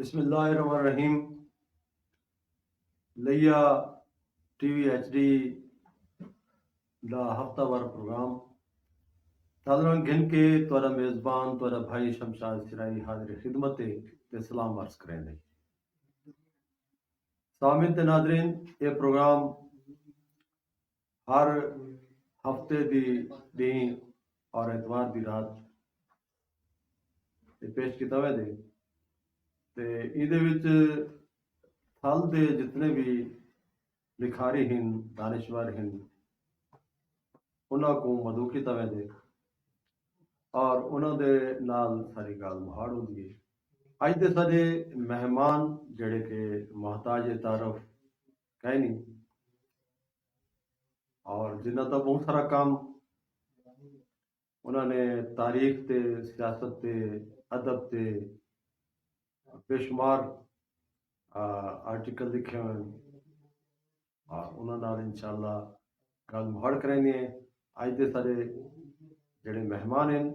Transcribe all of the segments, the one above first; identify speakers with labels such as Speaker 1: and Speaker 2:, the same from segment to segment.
Speaker 1: बिस्मिल्लाहिर्रहमानिर्रहीम। लिया TV HD दा हफ्तावार प्रोग्राम साधारण गिन के तुरा मेज़बान तुरा भाई शमशाद सिराई हाजिर खिदमत ते सलाम अर्ज करें। सामिन ते नादरीन, ये प्रोग्राम हर हफ्ते दी ॾींहुं और एतवार दी रात पेश किया वे ते इहदे विच थल दे जितने भी लिखारी हैं, दानिश्वर हैं, उन्हां को मदू किया वे और उन्हां दे नाल सारी गाल मुहाड़ होंदी है। अज दे साडे मेहमान जेड़े के मोहताज तारफ कह नहीं और जिन्हां दा बहुत सारा काम उन्होंने तारीख ते सियासत ते अदब ते बेशुमार आर्टिकल लिखे हुए और उन्होंने इंशाअल्लाह गल मुहाड़ करनी है। अज दे सारे जेड़े मेहमान हैं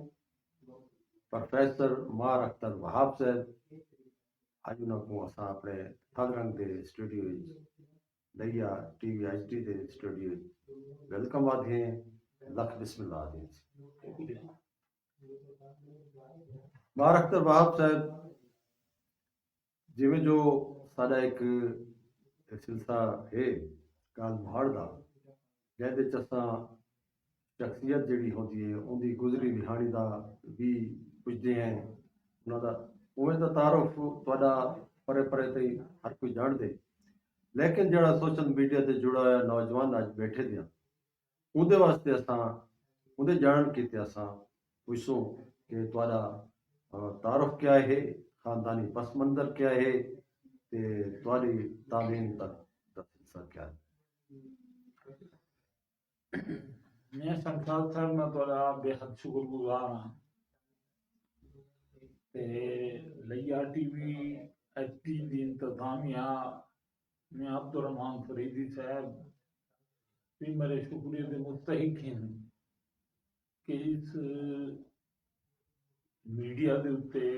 Speaker 1: प्रोफेसर मार अख्तर वहाब साहब, अज उन्होंने अस अपने थलरंग के स्टूडियो लिया टीवी HD के स्टूडियो वेलकम आते हैं। लख बिस्मिल्लाह आते हैं। मार अख्तर वहाब साहब जिमें जो साडा एक सिलसिला है गल मुहाड़ का जिहदे च असां शख्सियत जिहड़ी होंदी है उनकी गुजरी रिहानी का भी पुछते हैं। उन्होंने उवें तो तारुफ तुहाडा परे परे ते हर कोई जानते, लेकिन जिहड़ा सोशल मीडिया से जुड़ा हुआ नौजवान अज बैठे दे उहदे वास्ते असां उहदे जानन कीते असां पुछसूं कि तुहाडा तारुफ क्या है, खानदानी पस मंजर क्या है ते तुहाडी तालीम तक दा सिलसिला क्या है।
Speaker 2: मैं शमशाद साहब मैं तुहाडा बेहद शुक्रगुजार हाँ ते लिया टीवी HD दी इंतजामिया मैं अब्दुर्रहमान फरीदी साहब भी मेरे शुक्रिया के मुस्तहिक हैं कि इस मीडिया के उत्ते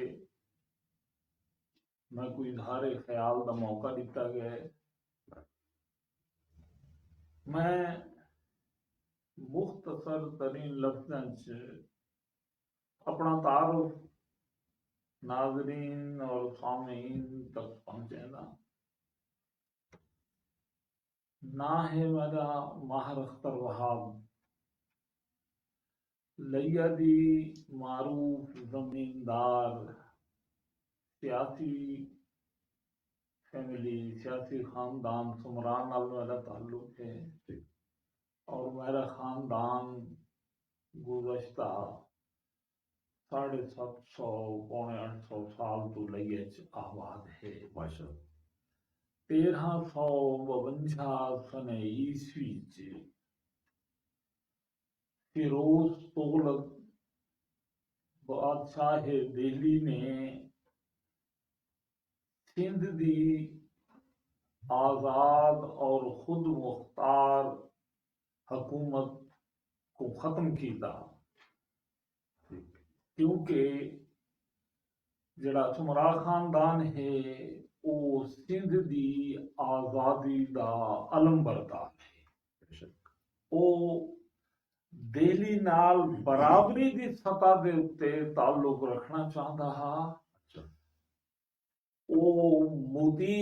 Speaker 2: मैं कोई इजहार ख्याल का मौका दिता गया है। मैं मुख्तसर तरीन लफ्ज़ों च अपना तारुफ नाजरीन और सामीन तक पहुँचेगा। ना है मेरा माहर अख्तर वहाब लिया दी मारूफ जमींदार सियासी फैमिली सियासी खानदान सुमरान नाल मेरा ताल्लुक है और मेरा खानदान गुज़श्ता 750 पौने 800 साल तो लिया आबाद है।
Speaker 1: माशा
Speaker 2: 1352 सने ईस्वी च फिरोज तुगलक बादशाह दिल्ली ने सिंध की आज़ाद और खुद मुख्तार हुकूमत को ख़त्म किया, क्योंकि जड़ा सुमरा खानदान है वो सिंध की आज़ादी का अलम बरदार है। वो दिल्ली नाल बराबरी की सतह के उत्ते ताल्लुक रखना चाहता हा। वो मोदी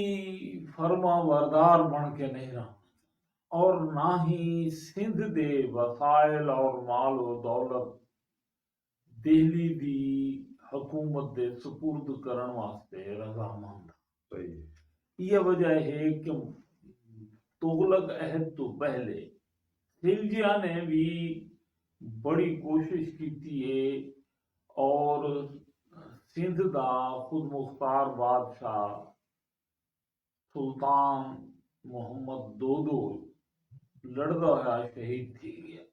Speaker 2: फरमा बरदार बन के नहीं रहा और ना ही सिंध दे वसाइल और माल और दौलत दिल्ली की हुकूमत दे सुपुर्द करन वास्ते रजामंद। यह वजह है कि तुगलक अहद तो पहले खिलजिया ने भी बड़ी कोशिश की है और सिंध का खुद मुख्तार बादशाह सुल्तान मोहम्मद दोदो लड़दा हुआ शहीद थी गया।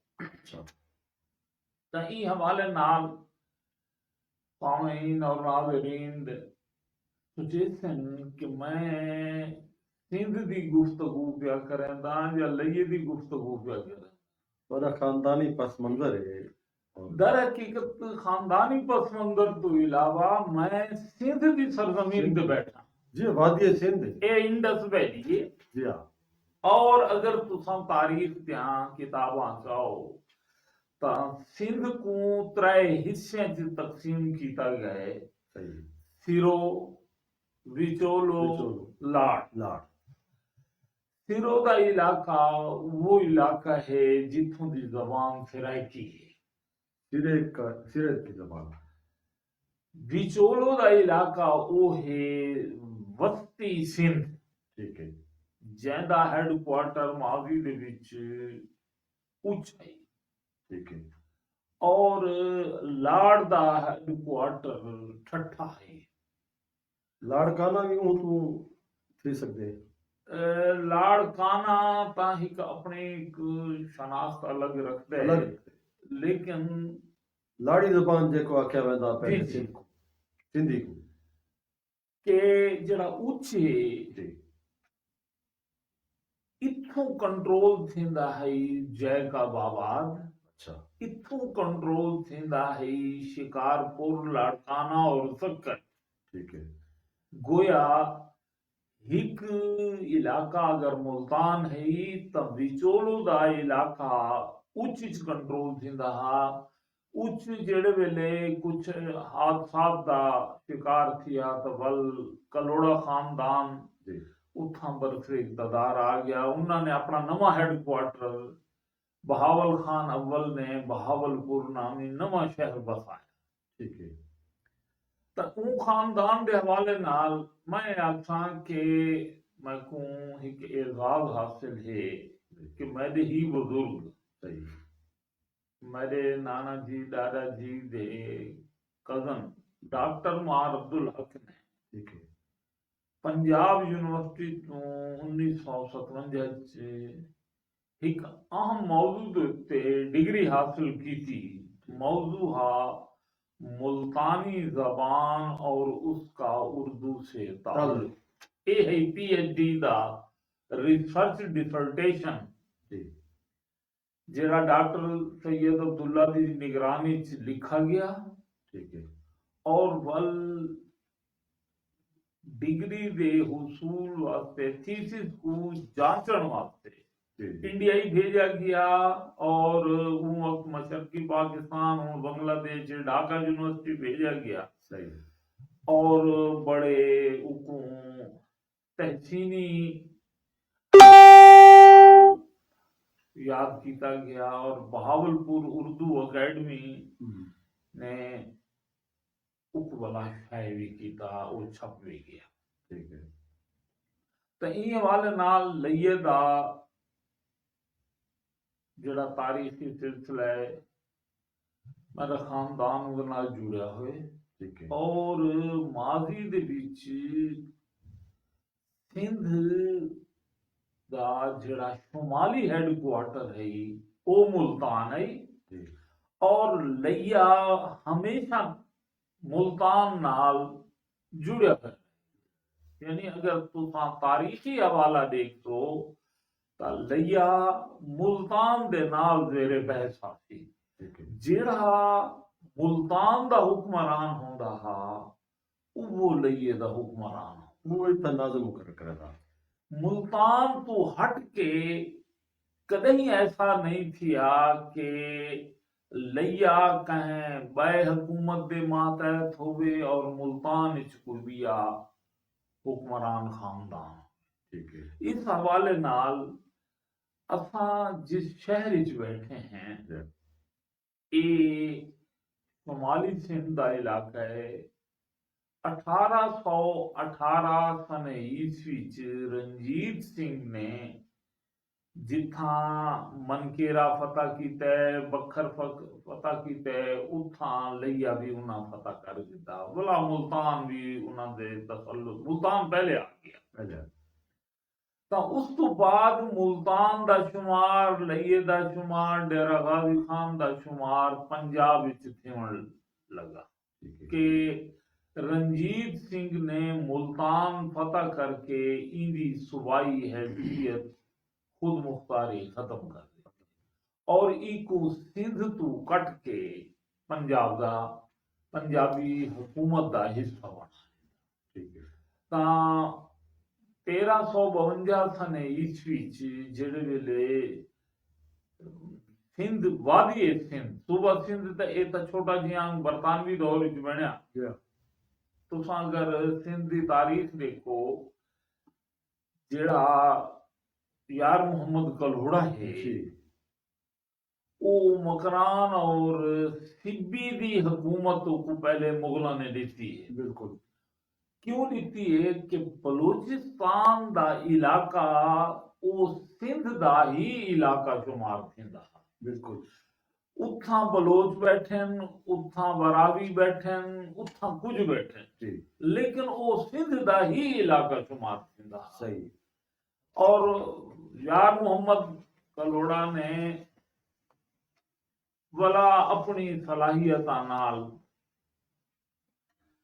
Speaker 2: तो ई हवाले नाल सामीन और नाज़रीन सुचेसन कि मैं सिंध की गुफ्तगू क्या करेंदा या लिये की गुफ्तगू क्या करें।
Speaker 1: तुहाडा खानदानी पस मंजर है
Speaker 2: दर हकीकत खानदानी पस मंजर तो इलावा मैं सिंध की सरजमीन पे बैठा
Speaker 1: जी वादी सिंध
Speaker 2: ये इंडस वैली है।
Speaker 1: जी हाँ
Speaker 2: और अगर तुसां तारीख त्यां किताबां चाहो तो सिंध को 3 हिस्सों च तकसीम किया गया है।
Speaker 1: सही
Speaker 2: सिरो, विचोलो,
Speaker 1: विचोलो
Speaker 2: लाड़।
Speaker 1: लाड़
Speaker 2: सिरो का इलाका वो इलाका है जिथों की जबान सराइकी है।
Speaker 1: सिरे की जबान
Speaker 2: विचोलो का इलाका वो है वस्ती सिंध,
Speaker 1: ठीक है
Speaker 2: जैदा हेडक्वार्टर मावी दे विच उच है।
Speaker 1: ठीक है
Speaker 2: और लाड़ दा हेडक्वार्टर ठट्ठा है।
Speaker 1: लाड़काना भी ऊं तू थी सकते
Speaker 2: लाड़काना ता हिक अपनी एक शनाख्त अलग रखते है,
Speaker 1: अलग
Speaker 2: लेकिन
Speaker 1: लाड़ी जबान जेको आख्या वेंदा
Speaker 2: जी
Speaker 1: पहले
Speaker 2: जी
Speaker 1: सिंधी को
Speaker 2: के जड़ा उच है
Speaker 1: जी
Speaker 2: इथों कंट्रोल थींदा है जैकाबाद,
Speaker 1: अच्छा
Speaker 2: इथों कंट्रोल थींदा है शिकारपुर, लाड़काना और सक्कर।
Speaker 1: ठीक है
Speaker 2: गोया हिक इलाका अगर मुल्तान है त विचोलो दा इलाका उच च कंट्रोल थींदा हा। उच जेड़े वेले कुछ हादसात दा शिकार थिया त वल कलोड़ा खानदान
Speaker 1: जी
Speaker 2: उथां बरफे इकतदार आ गया। उन्होंने अपना नवा हेडक्वार्टर बहावल खान अव्वल ने बहावलपुर नामी नवा शहर बसाया।
Speaker 1: ठीक है
Speaker 2: तो ऊ खानदान के हवाले नाल मैं आखा कि मैं को एक एजाज हासिल है कि मेरे ही बुजुर्ग
Speaker 1: सही
Speaker 2: मेरे नाना जी दादा जी दे कजन डॉक्टर मार अब्दुल हक ने
Speaker 1: ठीक है
Speaker 2: पंजाब यूनिवर्सिटी तो 1957 च एक अहम मौजू के उत्ते डिग्री हासिल की थी। मौजू हा मुल्तानी जबान और उसका उर्दू से ताल्लुक। ये है पीएचडी दा रिसर्च डिसर्टेशन
Speaker 1: जी
Speaker 2: जेड़ा डॉक्टर सैयद अब्दुल्ला की निगरानी च लिखा गया।
Speaker 1: ठीक है
Speaker 2: और वल डिग्री दे हुसूल वास्ते थीसिस को जांचण वास्ते
Speaker 1: जी जी
Speaker 2: इंडिया ही भेजा गया। और वो वक्त मशरकी पाकिस्तान और बांग्लादेश ढाका यूनिवर्सिटी भेजा गया।
Speaker 1: सही
Speaker 2: और बड़े उको तहसीनी याद किया गया। और बहावलपुर उर्दू अकेडमी ने उपवाला शायरी किया और छप भी गया।
Speaker 1: ठीक है
Speaker 2: तो इन हवाले नाल लइए दा जड़ा तारीखी सिलसिला है मेरा खानदान उहदे नाल जुड़िया हुए।
Speaker 1: ठीक है
Speaker 2: और माजी दे विच सिंध दा जड़ा शुमाली हेडक्वार्टर है वो मुल्तान है।
Speaker 1: जी
Speaker 2: और लइया हमेशा मुल्तान नाल जुड़िया है। यानी अगर तुसा तारीखी हवाला देखो तो लइया मुल्तान दे नाल जेरे बहस आती।
Speaker 1: ठीक है
Speaker 2: जेड़ा मुल्तान दा हुक्मरान होंदा हा वो लइये दा हुक्मरान हो।
Speaker 1: वो एक तनाजुम कर था
Speaker 2: मुल्तान तो हट के कदई ऐसा नहीं थिया कि लइया कहें बै हुकूमत दे मातहत होवे और मुल्तान इच कोई भी आ हुक्मरान खानदान।
Speaker 1: ठीक है
Speaker 2: इस हवाले नाल असा जिस शहर इच बैठे हैं ये शुमाली सिंध का इलाका है। 1818 सन ईस्वी च रंजीत सिंह ने जिथा मनकेरा फतह कीता बखर फतह कीता उथा लइया भी उन्हें फतह कर दिता। बोला मुल्तान भी उन्होंने तसल्लुत मुल्तान पहले आ गया। तो उस तो बाद मुल्तान दा शुमार लइये दा शुमार डेरा गाजी खान दा शुमार पंजाब विच थिवण लगा कि रंजीत सिंह ने मुल्तान फतह करके इंदी सूबाई हैसियत खुद मुख्तारी खत्म कर दी और इको सिंध तू कट के पंजाब दा पंजाबी हुकूमत दा हिस्सा बना।
Speaker 1: ठीक है
Speaker 2: ਤਾਂ 1352 ਸਨੇ ਈਸਵੀ ਚ ਜਿਹੜੇ ਵੇਲੇ ਸਿੰਧ ਵਾਦੀ ਹੈ, ਸਿੰਧ ਸੂਬਾ ਸਿੰਧ ਤਾਂ ਇਹ ਤਾਂ ਛੋਟਾ ਜਿਹਾ ਬਰਤਾਨਵੀ ਦੌਰ ਵਿੱਚ ਬਣਿਆ।
Speaker 1: Yeah.
Speaker 2: ਤੁਸੀਂ ਅਗਰ ਸਿੰਧ ਦੀ ਤਾਰੀਖ ਦੇਖੋ, ਜਿਹੜਾ यार मोहम्मद कल्होड़ा है
Speaker 1: जी
Speaker 2: वो मकरान और सिब्बी दी हुकूमत को पहले मुगलों ने दी है।
Speaker 1: बिल्कुल।
Speaker 2: क्यों दी है कि बलूचिस्तान दा इलाका वो सिंध दा ही इलाका शुमार थिंदा।
Speaker 1: बिल्कुल।
Speaker 2: उथा बलोच बैठन, उथा वरावी बैठन, उथा कुछ बैठन
Speaker 1: जी,
Speaker 2: लेकिन वो सिंध दा ही इलाका शुमार थिंदा।
Speaker 1: सही।
Speaker 2: और यार मोहम्मद कलोड़ा ने भला अपनी सलाहियत नाल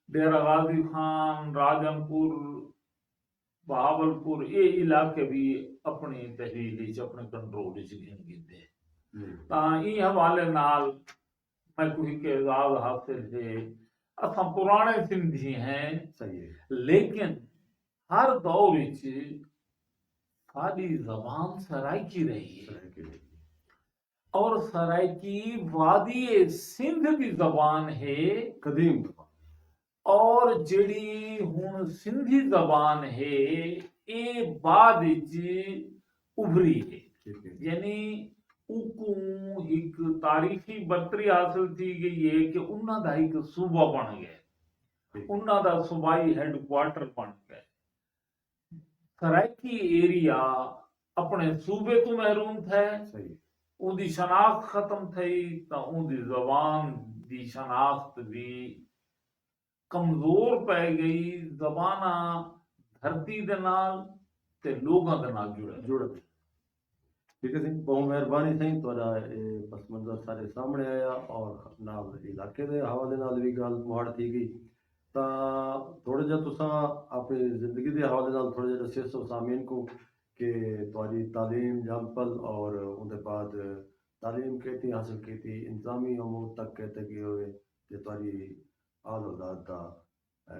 Speaker 2: डेरा गाजी खान, राजनपुर, बहावलपुर ये इलाके भी अपनी तहवील च अपने कंट्रोल च घेन कीते। तां ई हवाले नाल मैं कोई के एजाज हासिल है। असां पुराने सिंधी हैं,
Speaker 1: सही है।
Speaker 2: लेकिन हर दौर विच साडी जबान सराइकी रही है
Speaker 1: सही के लिए।
Speaker 2: और सराइकी वादी सिंध की जबान है
Speaker 1: कदीम तो।
Speaker 2: और जेड़ी हुन सिंधी जबान है ये बाद विच उभरी है।
Speaker 1: ठीक है।
Speaker 2: यानी उकू एक तारीखी बर्तरी हासिल थी गई है कि उन्हां दा एक सूबा बन गया,
Speaker 1: ठीक।
Speaker 2: उन्हां दा सूबाई हेडक्वार्टर बन गया। सराइकी एरिया अपने सूबे तो महरूम थे,
Speaker 1: सही।
Speaker 2: उनकी शनाख्त खत्म थी तो उनकी जबान की शनाख्त भी कमजोर पै गई। जबाना धरती दे नाल ते लोगां दे नाल जुड़ गई।
Speaker 1: ठीक है सिंह, बहुत मेहरबानी सही तुहाडा पस मंजर सारे सामने आया और नाल इलाके के हवाले नाल भी गल मुहाड़ थी गई। ਤਾਂ ਥੋੜਾ ਜਿਹਾ ਤੁਸੀਂ ਆਪਣੀ ਜ਼ਿੰਦਗੀ ਦੇ ਹਵਾਲੇ ਨਾਲ ਥੋੜਾ ਜਿਹਾ ਦੱਸਿਓ ਸੋ ਸਾਮੀਨ को कि तुम्हारी तालीम जंपल और उनके बाद तालीम कहती हासिल की थी इंतजामी अमूर तक कहते गए हुए कि तुम्हारी आल औलाद का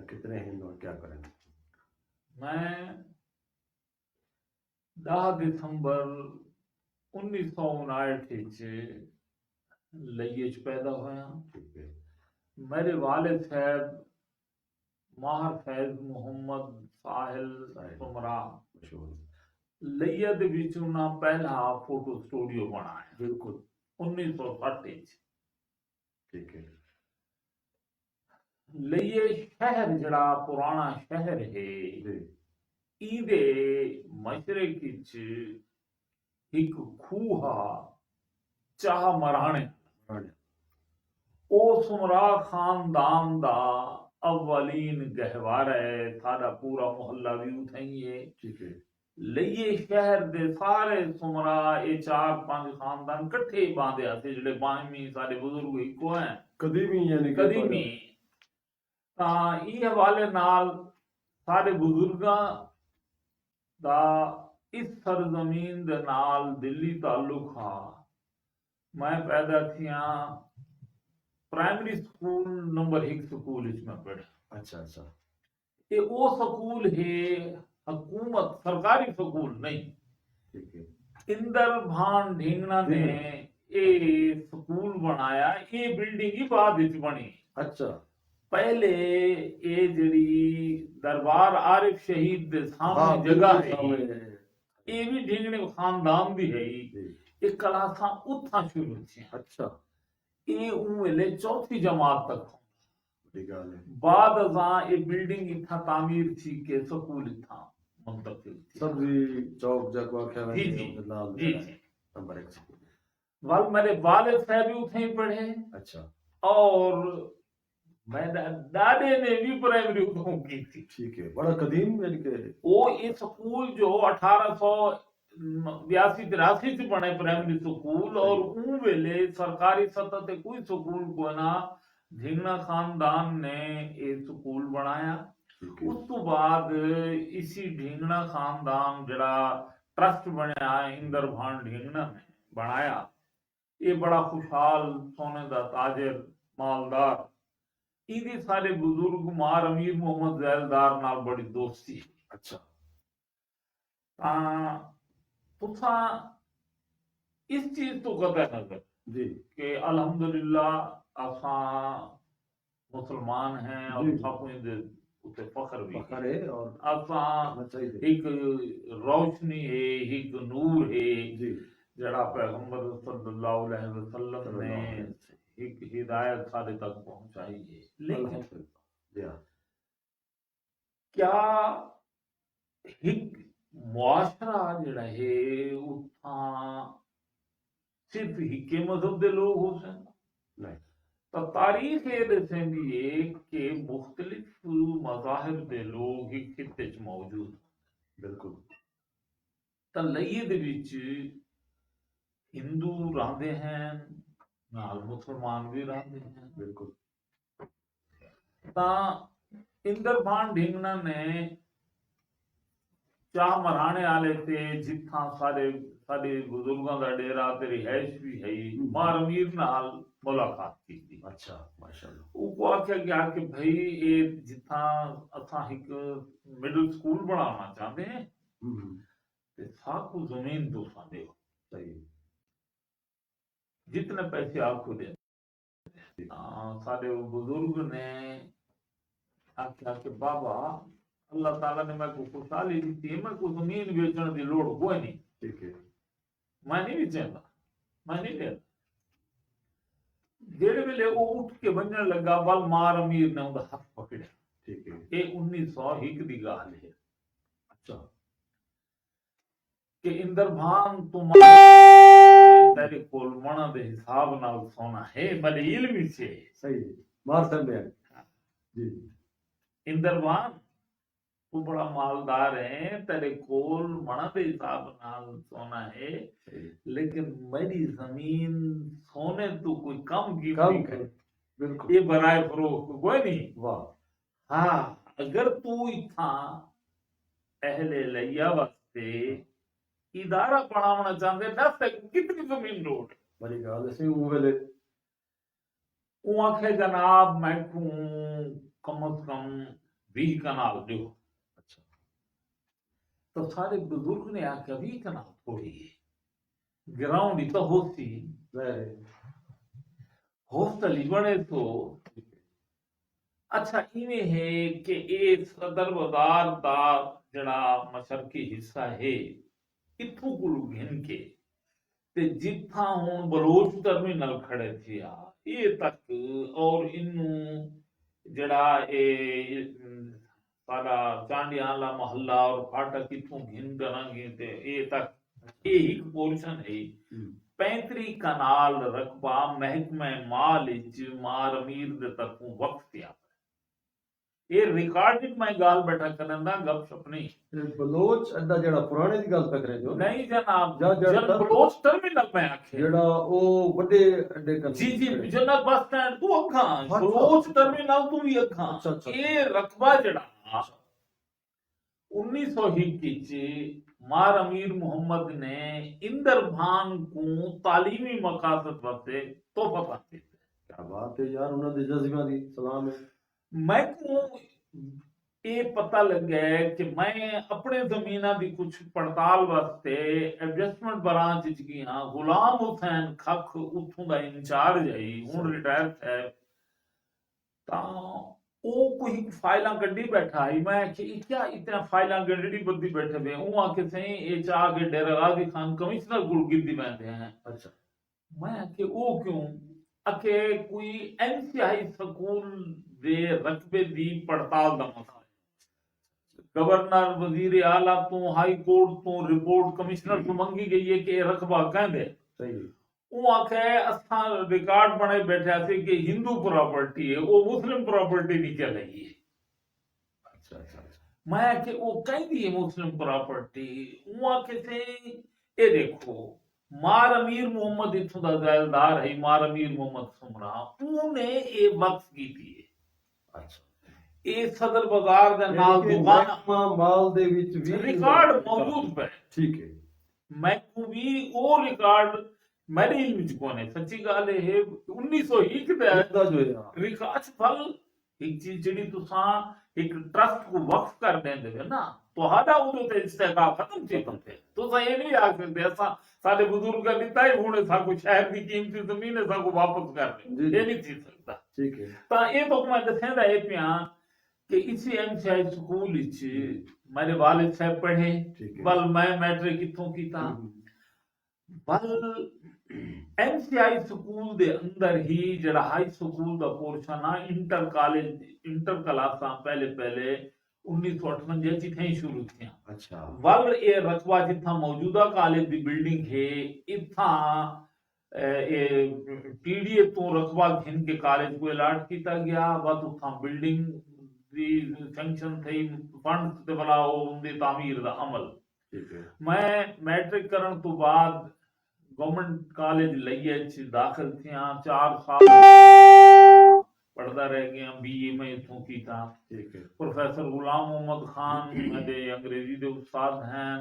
Speaker 1: कितने हैं और क्या करें।
Speaker 2: मैं 10 दिसंबर 1959 च लइये च पैदा होया।
Speaker 1: ठीक है।
Speaker 2: मेरे वालिद साहब माहर फैज मोहम्मद साहिल सुमरा
Speaker 1: मशहूर
Speaker 2: लइया दे विच उन्हां पहला फोटो स्टूडियो बनाया
Speaker 1: बिल्कुल
Speaker 2: 1960 च।
Speaker 1: ठीक है।
Speaker 2: लइये शहर जड़ा पुराना शहर है
Speaker 1: जी
Speaker 2: इदे मशरक च एक खूह चाह मराने
Speaker 1: राणे
Speaker 2: ओ सुमरा खानदान दा अव्वलीन गहवार है। साडा पूरा मोहल्ला भी उथे ही है।
Speaker 1: ठीक है।
Speaker 2: लइये शहर दे सारे सुमरा ये 4-5 खानदान कट्ठे बांधे थे जेडे बाहमी साडे बुजुर्ग इको हैं
Speaker 1: कदीमी यानी कि
Speaker 2: कदीमी। तां ई हवाले नाल साडे बुजुर्गां दा इस सरजमीन दे नाल दिल्ली ताल्लुक हा। मैं पैदा थिया प्राइमरी स्कूल नंबर 1 स्कूल में पढ़ा।
Speaker 1: अच्छा अच्छा।
Speaker 2: ये वो स्कूल है हुकूमत सरकारी स्कूल नहीं।
Speaker 1: ठीक है।
Speaker 2: इंदर भान ढींगना ने ये स्कूल बनाया। ये बिल्डिंग ही बाद विच बनी।
Speaker 1: अच्छा।
Speaker 2: पहले ये जड़ी दरबार आरिफ शहीद दे सामने जगह है ये भी ढींगने खानदान दी है। ये क्लासा उथा शुरू थी।
Speaker 1: अच्छा।
Speaker 2: ये उवेले चौथी जमात तक
Speaker 1: बड़ी गल है।
Speaker 2: बाद अजां ये बिल्डिंग इथा तामीर थी के स्कूल इथा मुंतकिल थी।
Speaker 1: सब्जी चौक जगवा क्या
Speaker 2: जी जी
Speaker 1: नाल
Speaker 2: जी
Speaker 1: नंबर 1 स्कूल।
Speaker 2: वाल मेरे वालिद साहब भी उथे ही पढ़े।
Speaker 1: अच्छा।
Speaker 2: और मेरे दादे ने भी प्राइमरी उठों की थी।
Speaker 1: ठीक है। बड़ा कदीम यानी कि
Speaker 2: वो ये स्कूल जो 1882-83 च बने प्राइमरी स्कूल और उन वेले सरकारी सतह ते कोई स्कूल को ना ढींगना खानदान ने ये स्कूल बनाया। उस तो बाद इसी ढींगना खानदान जड़ा ट्रस्ट बनया इंदर भान ढींगना ने बनाया। ये बड़ा खुशहाल सोने दा ताजर मालदार ਇਹਦੀ ਸਾਰੇ ਬਜ਼ੁਰਗ ਮਾਰ ਅਮੀਰ ਮੁਹੰਮਦ ਜ਼ੈਲਦਾਰ ਨਾਲ ਬੜੀ ਦੋਸਤੀ।
Speaker 1: अच्छा
Speaker 2: ਤਾਂ ਤੁਸਾਂ ਇਸ ਚੀਜ਼ ਤੋਂ ਕਦੇ ਨਜ਼ਰ
Speaker 1: जी
Speaker 2: कि अल्हम्दुलिल्लाह असां मुसलमान हैं और
Speaker 1: जी।
Speaker 2: असां दे उते फख्र भी
Speaker 1: फखर है और
Speaker 2: असां
Speaker 1: करना चाहिए
Speaker 2: एक रोशनी है एक नूर है
Speaker 1: जी
Speaker 2: जड़ा पैगंबर सल्लल्लाहु अलैहि वसल्लम
Speaker 1: सल्लल्लाहु
Speaker 2: ने
Speaker 1: अलैहि वसल्लम।
Speaker 2: एक हिदायत सारे तक पहुंचाई है। लेकिन
Speaker 1: अल्हम्दुलिल्लाह जी हाँ
Speaker 2: क्या एक मुआशरा जड़ा है उथा सिर्फ हिके मजहब दे लोग हो सन
Speaker 1: नहीं
Speaker 2: तो तारीख ये दसेंदी है कि मुख्तलिफ मज़ाहिब दे लोग एक खिते च मौजूद
Speaker 1: बिल्कुल
Speaker 2: तो लइये दे विच हिंदू रहंदे हैं नाल मुसलमान भी रहंदे हैं।
Speaker 1: बिल्कुल
Speaker 2: ता इंदरभान ढिंगना ने चाह मराने आले ते जिथा सारे साडे बुजुर्गों दा डेरा ते रिहाइश भी है मार अमीर नाल मुलाकात की थी।
Speaker 1: अच्छा माशाल्लाह
Speaker 2: वो आख्या गया कि भाई ये जिथा असा एक मिडिल स्कूल बनाना चाहते हैं ते साकू जमीन दो साडे
Speaker 1: सही
Speaker 2: जितने पैसे आपको दे। साडे बुजुर्ग ने आख्या कि बाबा अल्लाह ताला ने मैं को खुशहाली दी थी मैं को जमीन बेचने की लोड़ कोई नहीं
Speaker 1: ठीक है
Speaker 2: मैं नहीं बेचेंदा मैं नहीं लेता। जेड़े वेले वो उठ के बनने लगा बल मार अमीर ने उनका हाथ पकड़े
Speaker 1: ठीक है
Speaker 2: ये 1901 दी गल है।
Speaker 1: अच्छा
Speaker 2: कि इंदरभान तुम्हारे तेरे कोल मना दे हिसाब नाल सोना है बड़े इल्मी से
Speaker 1: सही है मार सकते हैं जी
Speaker 2: इंदरभान तू बड़ा मालदार है तेरे कोल मना दे हिसाब नाल सोना है
Speaker 1: सही
Speaker 2: लेकिन मेरी जमीन सोने तो कोई कम की
Speaker 1: कम
Speaker 2: नहीं
Speaker 1: है
Speaker 2: है
Speaker 1: बिल्कुल
Speaker 2: ये बराए फरोख्त कोई नहीं।
Speaker 1: वाह
Speaker 2: हाँ अगर तू इथा अहले लैया वास्ते इदारा बनाना चाहते दस तक कितनी जमीन लोड
Speaker 1: बड़ी गल सी वो वेले
Speaker 2: वो आखे जनाब मैं को कम से कम 20 कनाल दो।
Speaker 1: अच्छा
Speaker 2: तो सारे बुजुर्ग ने आख्या 20 कनाल थोड़ी है ग्राउंड ही तो होती
Speaker 1: वेरी
Speaker 2: हॉस्टल ही बने तो अच्छा इवें है कि ये सदर बाजार दा जड़ा मशरकी हिस्सा है इथों को घिन के ते जिथा हुन बलोच टर्मिनल खड़े थे ये तक और इनू जड़ा ए सारा चांडियाला मोहल्ला और फाटक इथों घिन करांगे ते ये तक ये एक पोर्शन है 35 कनाल रकबा महकमा माल विच मार अमीर दे तरफों वक्त दिया ये रिकॉर्डिंग मैं गाल बैठा करंदा गपशप नहीं
Speaker 1: बलोच अड्डा जड़ा पुराने दी गल पे करे जो
Speaker 2: नहीं जनाब
Speaker 1: जा-
Speaker 2: जन बलोच टर्मिनल में आखे
Speaker 1: जड़ा ओ बड़े अड्डे कर
Speaker 2: जी जी जन्नत बस स्टैंड तू अखा
Speaker 1: अच्छा।
Speaker 2: बलोच टर्मिनल तू भी अखा
Speaker 1: अच्छा, अच्छा।
Speaker 2: ये रकबा जड़ा 1921 च मार अमीर मोहम्मद ने इंदरभान को तालीमी मकासद वास्ते तोहफा पाते
Speaker 1: क्या बात है यार उन्हां दे जज्बा दी सलाम है
Speaker 2: मैं को ये पता लग गया है कि मैं अपने जमीना की कुछ पड़ताल वास्ते एडजस्टमेंट ब्रांच च गया गुलाम हुसैन खख उथों दा इंचार्ज है हुन रिटायर है ता ओ कोई फाइलां कड्डी बैठा है मैं कि क्या इतना फाइलां गड्डी बद्दी बैठे हुए हूं आके सही ए चा के डेरा गाजी खान कमिश्नर गुल गिद्दी बैठे हैं।
Speaker 1: अच्छा
Speaker 2: मैं कि ओ क्यों अके कोई एनसीआई स्कूल दे रकबे दी पड़ताल दा मसला गवर्नर वजीर आला तो हाई कोर्ट तो रिपोर्ट कमिश्नर को मंगी गई है कि रकबा कहंदे
Speaker 1: सही है
Speaker 2: वो आखे असा रिकॉर्ड बने बैठा से कि हिंदू प्रॉपर्टी है वो मुस्लिम प्रॉपर्टी निकल रही है।
Speaker 1: अच्छा अच्छा
Speaker 2: मैं कि वो कहीं दी है मुस्लिम प्रॉपर्टी वो आखे से ये देखो मार अमीर मोहम्मद इथों दा ज़ैलदार है मार अमीर मोहम्मद सुमरा उन्हें ये वक्फ की थी
Speaker 1: अच्छा
Speaker 2: ये सदर बाजार दे नाल दुकान
Speaker 1: माल दे विच भी
Speaker 2: रिकॉर्ड मौजूद पे
Speaker 1: ठीक है
Speaker 2: मैं को भी वो रिकॉर्ड मेरे इल्म च कोने सच्ची गल है 1901 दा
Speaker 1: दा जो है
Speaker 2: रिकाच फल एक चीज ਜਿਹੜੀ ਤੁਸੀਂ ਇੱਕ ਟਰਸਟ ਨੂੰ ਵਕਫ ਕਰ ਦਿੰਦੇ ਹੋ ਨਾ ਤੁਹਾਡਾ ਉਹਦੇ ਤੇ ਇਸਤਿਹਕਾਕ ਖਤਮ ਸੀ ਬੰਦੇ ਤੁਸੀਂ ਇਹ ਨਹੀਂ ਆਖ ਸਕਦੇ ਅਸਾਂ ਸਾਡੇ ਬਜ਼ੁਰਗਾਂ ਨੇ ਤਾਂ ਹੁਣ ਸਾਕੋ ਸ਼ਹਿਰ ਦੀ ਕੀਮਤੀ ਜ਼ਮੀਨ ਹੈ ਸਾਕੋ ਵਾਪਸ ਕਰ ਦੇ ਇਹ ਨਹੀਂ ਸੀ ਸਕਦਾ
Speaker 1: ਠੀਕ ਹੈ
Speaker 2: ਤਾਂ ਇਹ ਤੋਂ ਮੈਂ ਦੱਸਦਾ ਇਹ ਪਿਆ ਕਿ ਇਸੇ ਐਮਸੀਆਈ ਸਕੂਲ ਵਿੱਚ ਮੇਰੇ ਵਾਲਿਦ ਸਾਹਿਬ ਪੜ੍ਹੇ ਬਲ ਮੈਂ ਮੈਟ੍ਰਿਕ ਕਿੱਥੋਂ ਕੀਤਾ ਬਲ ਐਮਸੀਆਈ ਸਕੂਲ ਦੇ ਅੰਦਰ ਹੀ ਜਿਹੜਾ ਹਾਈ ਸਕੂਲ ਦਾ ਪੋਰਸ਼ਨ ਆ ਇੰਟਰ ਕਾਲਜ ਇੰਟਰ ਕਲਾਸਾਂ ਪਹਿਲੇ 1958 ਚ ਇੱਥੇ ਹੀ ਸ਼ੁਰੂ ਥੀਆਂ
Speaker 1: ਅੱਛਾ
Speaker 2: ਵਲ ਇਹ ਰਕਬਾ ਜਿੱਥਾ ਮੌਜੂਦਾ ਕਾਲਜ ਦੀ ਬਿਲਡਿੰਗ ਹੈ ਇੱਥਾਂ ਇਹ ਟੀਡੀਏ ਤੋਂ ਰਕਬਾ ਘਿਨ ਕੇ ਕਾਲਜ को ਅਲਾਟ ਕੀਤਾ ਗਿਆ ਬਸ ਉੱਥਾਂ ਬਿਲਡਿੰਗ ਦੀ ਸੈਂਕਸ਼ਨ થઈ ਫੰਡ ਤੇ ਬਲਾ ਉਹਦੀ ਤਾਮੀਰ ਦਾ ਅਮਲ
Speaker 1: ਠੀਕ ਹੈ
Speaker 2: ਮੈਂ ਮੈਟ੍ਰਿਕ ਕਰਨ ਤੋਂ ਬਾਅਦ गवर्नमेंट कॉलेज लइया च दाखिल थिया 4 साल पढ़दा रह गया बीए में इथों कीता
Speaker 1: ठीक है
Speaker 2: प्रोफेसर गुलाम मोहम्मद खान मेरे अंग्रेजी दे उस्ताद हैं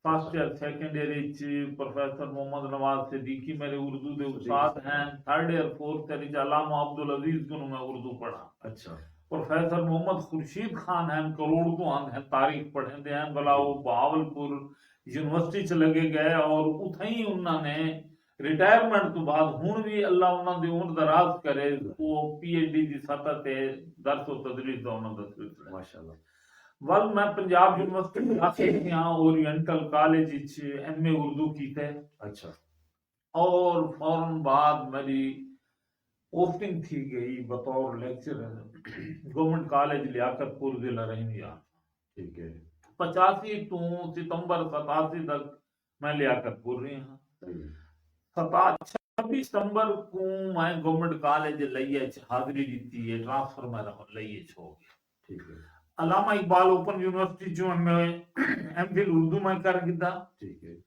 Speaker 2: फर्स्ट ईयर सेकंड ईयर च प्रोफेसर मोहम्मद नवाज सिद्दीकी मेरे उर्दू दे उस्ताद हैं थर्ड ईयर फोर्थ ईयर च अल्लामा अब्दुल अजीज को मैं उर्दू पढ़ा
Speaker 1: अच्छा
Speaker 2: प्रोफेसर मोहम्मद खुर्शीद खान हैं करोड़ तो आंद हैं तारीख पढ़ते हैं भला वो बहावलपुर यूनिवर्सिटी च लगे गए और उथे ही उन्होंने रिटायरमेंट तो बाद हुण भी अल्लाह उन्होंने उम्र दराज करे वो पीएचडी की सतह ते दर्स और तदरीस दा उन्होंने दा सिलसिला
Speaker 1: माशाल्लाह
Speaker 2: वल मैं पंजाब यूनिवर्सिटी दाखिल थिया ओरिएंटल कॉलेज च एमए उर्दू कीते
Speaker 1: अच्छा
Speaker 2: और फौरन बाद मेरी पोस्टिंग थी गई बतौर लेक्चरर गवर्नमेंट कॉलेज लियाकतपुर जिला रहनिया
Speaker 1: ठीक है
Speaker 2: 85 to सितंबर 87 तक मैं लियाकतपुर रही हाँ 26 सितंबर को मैं गवर्नमेंट कॉलेज लइया हाजिरी दी है ट्रांसफर में लइया हो गया
Speaker 1: ठीक है
Speaker 2: अलामा इकबाल ओपन यूनिवर्सिटी जो मैं एमफिल उर्दू में कर गिता
Speaker 1: ठीक है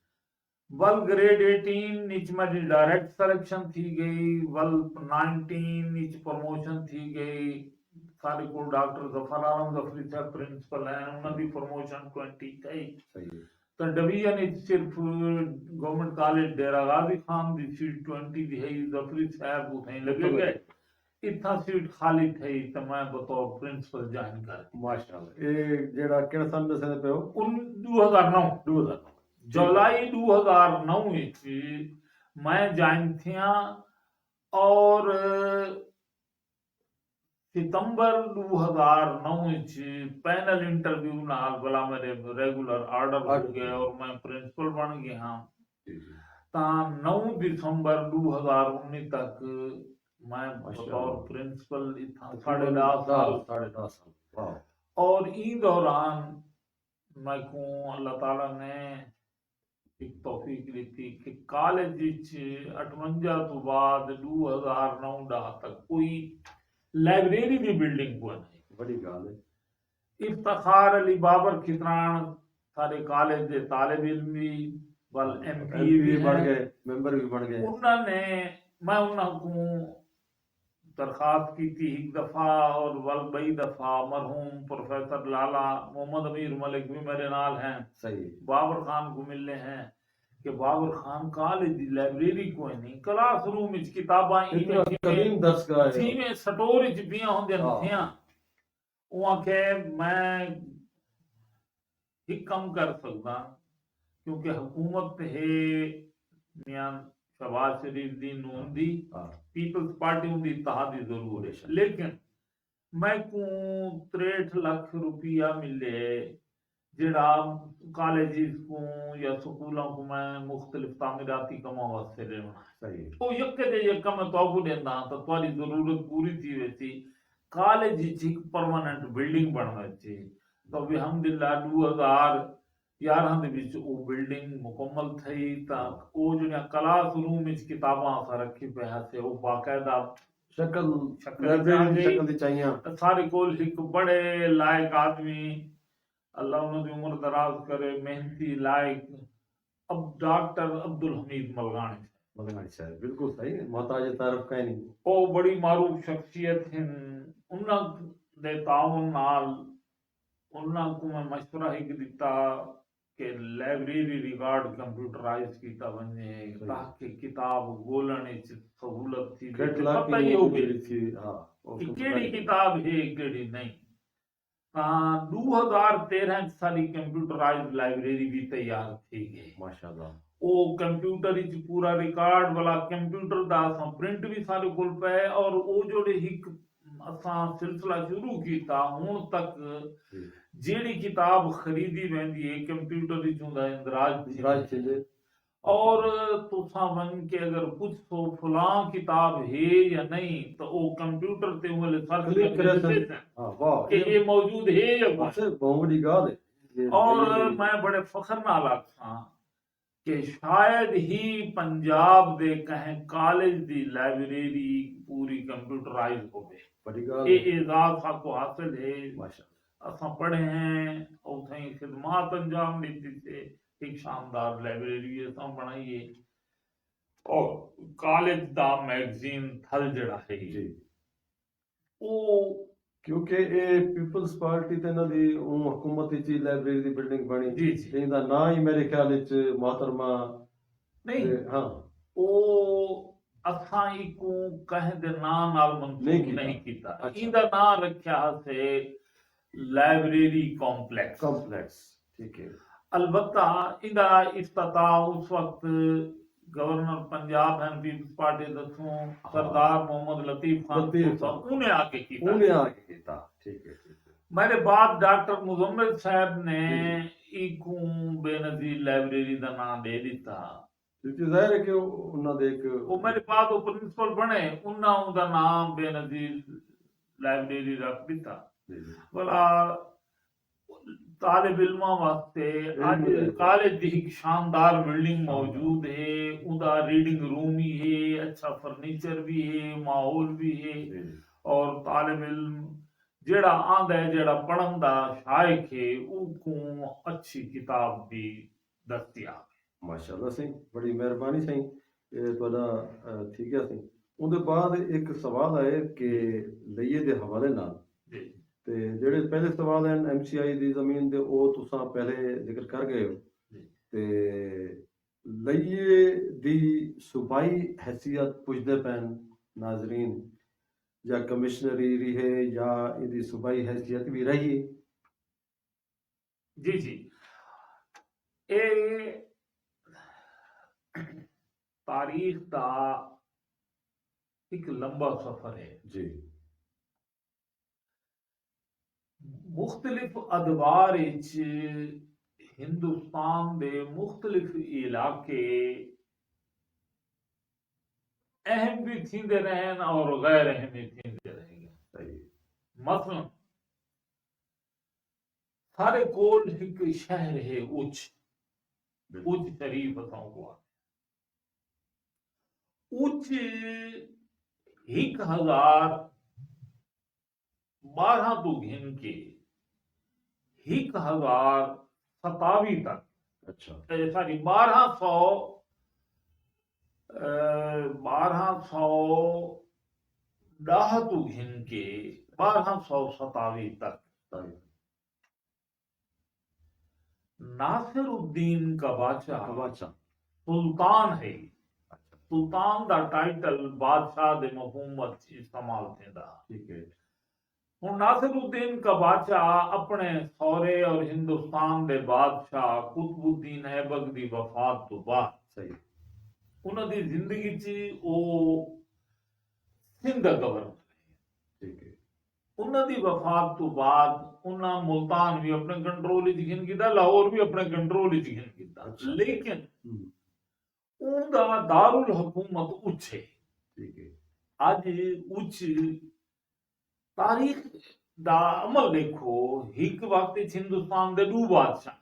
Speaker 2: वल ग्रेड 18 नीच मेरी डायरेक्ट सिलेक्शन थी गई वल 19 नीच प्रमोशन थी गई सारे को डॉक्टर जफर आलम जफरी साहब प्रिंसिपल हैं उन्होंने प्रमोशन 20 थी
Speaker 1: सही है
Speaker 2: तो डिवीजन इच सिर्फ गवर्नमेंट कॉलेज डेरा गाजी खान दी सीट 20 दी है जफरी साहब उठे लगे गए इतना सीट खाली थी तो मैं बतौर प्रिंसिपल ज्वाइन कर
Speaker 1: माशाल्लाह ये जेड़ा केड़ा सन दसदे पे हो
Speaker 2: 2009 जुलाई 2009 विच मैं ज्वाइन थिया और सितंबर 2009 च पैनल इंटरव्यू नाल भला मेरे रेगुलर ऑर्डर हो गए और मैं प्रिंसिपल बन गया हाँ ता 9 दिसंबर 2019 तक मैं बतौर प्रिंसिपल इतना 10.5 साल और इन दौरान मैं को अल्लाह ताला ने एक तौफीक दी थी कि कॉलेज 58 तो बाद 2009 तक कोई लाइब्रेरी की बिल्डिंग को नहीं
Speaker 1: बड़ी गाल है
Speaker 2: इफ्तिखार अली बाबर खितरान सारे कॉलेज के तालिब इल्म भी बल एमपी भी
Speaker 1: बढ़ गए मेंबर भी बढ़ गए
Speaker 2: उन्होंने मैं उनको दरखास्त की थी एक दफा और वल बई दफा मरहूम प्रोफेसर लाला मोहम्मद अमीर मलिक भी मेरे नाल हैं
Speaker 1: सही
Speaker 2: बाबर खान को मिलने हैं कि बाबर खान कॉलेज दी लाइब्रेरी कोई नहीं क्लासरूम विच किताबां
Speaker 1: करीम दरसगाह
Speaker 2: थी में स्टोर विच पियां होंदियां थियां वो आखे मैं एक काम कर सकदा क्योंकि हुकूमत है मियां शहबाज शरीफ दी नून दी पीपल्स पार्टी उनकी इत्तेहाद की जरूरत है लेकिन मैं को 63 लाख रुपया मिले जेड़ा कॉलेजेस को या स्कूलों को मैं मुख्तलिफ तामीराती कमा वास्ते देना
Speaker 1: सही
Speaker 2: तो यक्के दे यक्का मैं तो देना तो तुम्हारी जरूरत पूरी थी वैसी कॉलेज एक परमानेंट बिल्डिंग बनना चाहिए तो भी अल्हम्दुलिल्लाह 2011 ਦੇ ਵਿੱਚ ਉਹ ਬਿਲਡਿੰਗ ਮੁਕੰਮਲ થઈ ਤਾਂ ਉਹ ਜਿਹੜੀਆਂ ਕਲਾਸਰੂਮ ਵਿੱਚ ਕਿਤਾਬਾਂ ਅਸਾਂ ਰੱਖੀ ਪਿਆ ਸੀ ਉਹ ਬਾਕਾਇਦਾ
Speaker 1: शक्ल
Speaker 2: लाइब्रेरी
Speaker 1: शक्ल दी चाहिए
Speaker 2: सारे कोल एक बड़े लायक आदमी अल्लाह उन्होंने उम्र दराज करे मेहनती लायक अब डॉक्टर अब्दुल हमीद मलगानी
Speaker 1: मलगानी साहब बिल्कुल सही मोहताज तारफ का नहीं
Speaker 2: वो बड़ी मारूफ शख्सियत हैं उन्होंने दे ताउन नाल उन्होंने को मैं मशवरा एक दिता कि लाइब्रेरी रिकॉर्ड कंप्यूटराइज कीता वञे
Speaker 1: सही।
Speaker 2: ताकि किताब ॻोल्हण जी सहूलत थी
Speaker 1: कैटलॉग
Speaker 2: पता ई होवे
Speaker 1: ਜਿਹੜੀ ਸੀ ਹਾਂ ਉਹ
Speaker 2: कि
Speaker 1: ਕੰਪਿਊਟਰ
Speaker 2: केड़ी किताब है केड़ी नहीं। ਤਾਂ 2013 ਚ ਸਾਡੀ ਕੰਪਿਊਟਰਾਈਜ਼ਡ ਲਾਇਬ੍ਰੇਰੀ ਵੀ ਤਿਆਰ थी गई।
Speaker 1: ਮਾਸ਼ਾਅੱਲਾ
Speaker 2: ਉਹ ਕੰਪਿਊਟਰ ਵਿੱਚ ਪੂਰਾ ਰਿਕਾਰਡ ਵਾਲਾ ਕੰਪਿਊਟਰ ਦਾ ਅਸਾਂ ਪ੍ਰਿੰਟ ਵੀ ਸਾਡੇ ਕੋਲ ਪਏ ਔਰ ਉਹ ਜਿਹੜੇ ਇੱਕ ਅਸਾਂ ਸਿਲਸਿਲਾ ਸ਼ੁਰੂ ਕੀਤਾ ਹੁਣ ਤੱਕ
Speaker 1: ਜੀ
Speaker 2: ਜਿਹੜੀ ਕਿਤਾਬ ਖਰੀਦੀ वेंदी है कंप्यूटर ਵਿੱਚ ਉਹਦਾ ਇੰਦਰਾਜ
Speaker 1: ਰਾਜ ਚੰਦੇ
Speaker 2: और तुसा वन के अगर पूछो फलां किताब है या नहीं तो वो कंप्यूटर ते वाले सर्च
Speaker 1: क्लिक करे
Speaker 2: करके
Speaker 1: सन ਹਾਂ ਵਾਹ
Speaker 2: कि ये मौजूद है या नहीं।
Speaker 1: ਬਸ ਬਹੁਤ ਵੱਡੀ ਗੱਲ ਹੈ
Speaker 2: और मैं बड़े फखर नाल आखां कि शायद ही पंजाब दे कहें कॉलेज दी लाइब्रेरी पूरी कंप्यूटराइज होवे
Speaker 1: ਵੱਡੀ ਗੱਲ
Speaker 2: ये एजाज साको हासिल है।
Speaker 1: ਮਾਸ਼ਾਅੱਲਾ
Speaker 2: असां पढ़े हैं उथे खिदमत अंजाम दी से एक शानदार लाइब्रेरी असां बनाई है और कॉलेज दा मैगजीन थल जड़ा है
Speaker 1: ਜੀ
Speaker 2: ਉਹ
Speaker 1: ਕਿਉਂਕਿ ਇਹ ਪੀਪਲਸ ਪਾਰਟੀ ਤੇ ਇਹਨਾਂ ਦੀ ਉਹ ਹਕੂਮਤ ਵਿੱਚ ਹੀ ਲਾਇਬ੍ਰੇਰੀ ਦੀ ਬਿਲਡਿੰਗ ਬਣੀ
Speaker 2: ਜੀ ਜੀ
Speaker 1: ਤੇ ਇਹਦਾ ਨਾਂ ਹੀ ਮੇਰੇ ਖਿਆਲ ਵਿੱਚ ਮੁਹਤਰਮਾ
Speaker 2: ਨਹੀਂ
Speaker 1: ਹਾਂ
Speaker 2: ਉਹ ਅਸਾਂ ਇਕੂ ਕਹੇ ਦੇ ਨਾਂ ਨਾਲ
Speaker 1: ਨਹੀਂ
Speaker 2: ਮਨਸੂਬ
Speaker 1: ਕੀਤਾ।
Speaker 2: ਨਹੀਂ ਕੀਤਾ
Speaker 1: ਅੱਛਾ।
Speaker 2: ਇਹਦਾ ਨਾਂ ਰੱਖਿਆ ਸੇ ਲਾਇਬ੍ਰੇਰੀ ਕੰਪਲੈਕਸ।
Speaker 1: ਕੰਪਲੈਕਸ ਠੀਕ ਹੈ
Speaker 2: अलबत्ता इंदा इफ्तिताह उस वक्त governor Punjab and people's party दसों सरदार मोहम्मद लतीफ खान
Speaker 1: लतीफ
Speaker 2: साहब उन्हें आके किया।
Speaker 1: ਉਹਨੇ ਆ ਕੇ ਕੀਤਾ ਠੀਕ ਹੈ
Speaker 2: मेरे बाद डॉक्टर मुजम्मिल साहब ने इकू बेनजीर लाइब्रेरी का नाम दे दिता।
Speaker 1: ਕਿਉਂਕਿ ਜ਼ਾਹਿਰ ਹੈ ਕਿ ਉਹਨਾਂ ਦੇ ਇੱਕ
Speaker 2: वो मेरे बाद वो प्रिंसिपल बने उन्हें उनका नाम बेनजीर लाइब्रेरी रख दिता।
Speaker 1: ਜੀ, ਜੀ,
Speaker 2: भला तालिब इल्मा वास्ते आज कॉलेज दी एक शानदार बिल्डिंग मौजूद है उदा रीडिंग रूम भी है अच्छा फर्नीचर भी है माहौल भी है
Speaker 1: ਜੀ,
Speaker 2: और तालिब इल्म जेड़ा आंदा है जेड़ा पढ़न दा शायक है उनको अच्छी किताब भी दस्तियाब है।
Speaker 1: ਮਾਸ਼ਾਅੱਲਾ ਸਿੰਘ ਬੜੀ ਮਿਹਰਬਾਨੀ ਸਿੰਘ ਇਹ ਤੁਹਾਡਾ ਠੀਕ ਹੈ ਸਿੰਘ ਉਹਦੇ ਬਾਅਦ ਇੱਕ ਸਵਾਲ ਆਏ ਕਿ ਲਈਏ ਦੇ ਹਵਾਲੇ ਨਾਲ
Speaker 2: जी
Speaker 1: ਤੇ ਜਿਹੜੇ ਪਹਿਲੇ ਸਵਾਲ ਹਨ ਐਮਸੀਆਈ ਦੀ ਜ਼ਮੀਨ ਦੇ ਉਹ ਤੁਸੀਂ ਪਹਿਲੇ ਜ਼ਿਕਰ ਕਰ ਗਏ ਹੋ
Speaker 2: ਜੀ।
Speaker 1: ਤੇ ਲਈਏ ਦੀ ਸੂਬਾਈ ਹੈਸੀਅਤ ਪੁੱਛਦੇ ਪੈਣ ਨਾਜ਼ਰੀਨ ਜਾਂ ਕਮਿਸ਼ਨਰੀ ਰਹੀ ਹੈ ਜਾਂ ਇਹਦੀ ਸੂਬਾਈ ਹੈਸੀਅਤ ਵੀ ਰਹੀ ਹੈ
Speaker 2: जी जी ये तारीख का एक लंबा सफर है।
Speaker 1: ਜੀ
Speaker 2: मुख्तलिफ अदवार हिंदुस्तान दे मुख्तलिफ इलाके अहम भी थींदे रहन और गैर अहम भी थींदे रहेंगे।
Speaker 1: ਸਹੀ
Speaker 2: मसलन सारे कोल एक शहर है उच्च शरीफ असां को उच्च 1012 तो घिन के 1027 तक
Speaker 1: ਅੱਛਾ
Speaker 2: सॉरी 1210 तो घिन के 1227 तक
Speaker 1: ਸਹੀ
Speaker 2: नासिरुद्दीन का बादशाह
Speaker 1: ਅੱਛਾ
Speaker 2: सुल्तान है।
Speaker 1: ਅੱਛਾ
Speaker 2: सुल्तान दा टाइटल बादशाह दे मफहूम च इस्तेमाल थींदा।
Speaker 1: ਠੀਕ ਹੈ
Speaker 2: हुण नासिरुद्दीन का बादशाह अपने सौरे और हिंदुस्तान दे बादशाह कुतुबुद्दीन ऐबक दी वफात तो बाद
Speaker 1: ਸਹੀ
Speaker 2: उन्हां दी जिंदगी च ओ सिंध दा गवर्नर
Speaker 1: ਠੀਕ ਹੈ
Speaker 2: उन्हां दी वफात तो बाद उन्हां मुल्तान भी अपने कंट्रोल च घिन कीता लाहौर भी अपने कंट्रोल च घिन कीता
Speaker 1: अच्छा।
Speaker 2: लेकिन
Speaker 1: ਹਮ,
Speaker 2: उनदा दारुल हुकूमत उच्च है।
Speaker 1: ਠੀਕ ਹੈ
Speaker 2: ਅੱਜ ਉੱਚ ਤਾਰੀਖ ਦਾ ਅਮਲ ਦੇਖੋ ਇੱਕ ਵਕਤ ਵਿੱਚ ਹਿੰਦੁਸਤਾਨ ਦੇ ਦੋ ਬਾਦਸ਼ਾਹ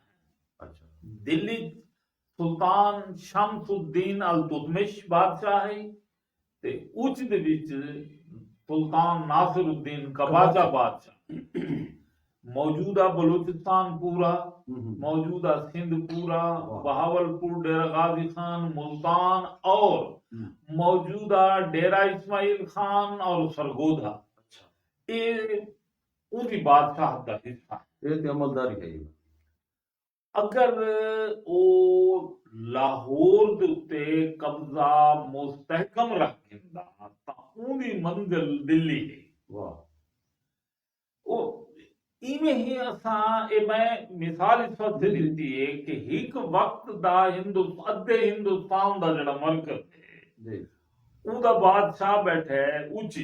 Speaker 1: ਅੱਛਾ
Speaker 2: ਦਿੱਲੀ ਸੁਲਤਾਨ ਸ਼ਮਸੁद्दीन ਅਲ-ਤੁਤਮਿਸ਼ ਬਾਦਸ਼ਾਹ ਹੈ ਤੇ ਉੱਚ ਦੇ ਵਿੱਚ ਸੁਲਤਾਨ ਨਾਸਿਰੁद्दीन ਕਬਾਜ਼ਾ ਬਾਦਸ਼ਾਹ मौजूदा बलूचिस्तान पूरा मौजूदा सिंध पूरा बहावलपुर डेरा गाजी खान मुल्तान और मौजूदा डेरा इस्माइल खान और सरगोधा
Speaker 1: ਅੱਛਾ
Speaker 2: ये उनकी बादशाह का हिस्सा है।
Speaker 1: ਇਹ ਤੇ ਅਮਲਦਾਰੀ ਹੈ
Speaker 2: ਅਗਰ ਉਹ ਲਾਹੌਰ ਦੇ ਉੱਤੇ ਕਬਜ਼ਾ ਮੁਸਤਹਿਕਮ ਰੱਖਦਾ ਤਾਂ ਉਹਦੀ ਮੰਜ਼ਿਲ ਦਿੱਲੀ ਹੈ।
Speaker 1: वाह
Speaker 2: ਉਹ ਇਵੇਂ ਹੀ ਅਸਾਂ ਇਹ ਮੈਂ ਮਿਸਾਲ ਇਸ ਵਾਸਤੇ
Speaker 1: ਜੀ, ਜੀ।
Speaker 2: ਦਿੱਤੀ ਹੈ ਕਿ ਇੱਕ ਵਕਤ ਦਾ ਅੱਧੇ ਹਿੰਦੁਸਤਾਨ ਦਾ ਜਿਹੜਾ ਮਰਕਜ਼ ਹੈ
Speaker 1: जी
Speaker 2: ਉਹਦਾ ਬਾਦਸ਼ਾਹ ਬੈਠਾ ਹੈ ਉੱਚ ਚ।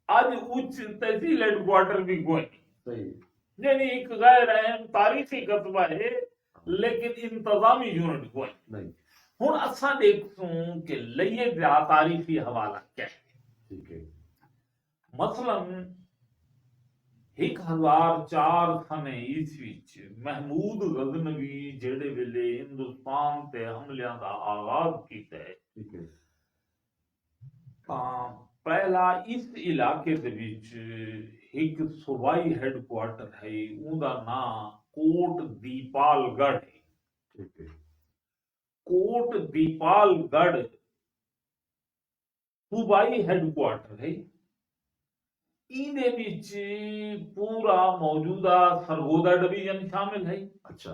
Speaker 2: ਅੱਜ ਉੱਚ ਤਹਿਸੀਲ ਹੈਡਕੁਆਟਰ ਵੀ ਕੋਈ
Speaker 1: सही
Speaker 2: यानी एक गैर अहम तारीखी कस्बा है लेकिन इंतजामी यूनिट कोई
Speaker 1: नहीं
Speaker 2: हुन असा देखूं कि लइए दा तारीखी हवाला क्या है।
Speaker 1: ठीक है
Speaker 2: मसलन 1004 सने ईस्वी च महमूद गजनवी जेड़े वेले हिंदुस्तान ते हमलियां दा आगाज कीता है
Speaker 1: ठीक है
Speaker 2: तां पहला इस इलाके दे विच एक सूबाई हेडक्वार्टर है उनका नाम कोट दीपालगढ़ है।
Speaker 1: ठीक है
Speaker 2: कोट दीपालगढ़ सूबाई हेडक्वार्टर है। इहदे विच पूरा मौजूदा सरगोदा डिवीजन शामिल है।
Speaker 1: अच्छा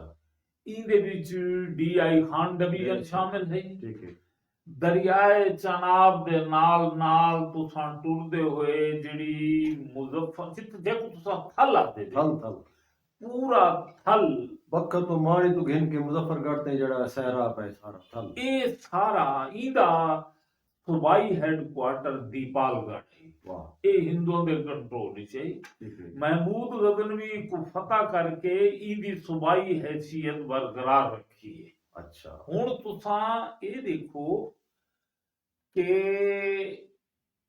Speaker 2: इहदे विच DI खान डिवीजन शामिल है।
Speaker 1: ठीक है
Speaker 2: दरियाए चनाब दे नाल नाल तुसां टुरदे होए जिहड़ी मुजफ्फर जे को तुसां थल आते
Speaker 1: थल थल
Speaker 2: पूरा थल
Speaker 1: बक्का तो माणी तो घिन के मुजफ्फरगढ़ ते जड़ा सहरा पे सारा थल
Speaker 2: ये सारा इंदा सूबाई हेडक्वार्टर दीपालगढ़ है।
Speaker 1: वाह
Speaker 2: ये हिंदुओं के कंट्रोल से
Speaker 1: ठीक है
Speaker 2: महमूद गजनवी को फतह करके इंदी सूबाई हैसियत बरकरार रखी है।
Speaker 1: अच्छा
Speaker 2: हुण तुसां ये देखो कि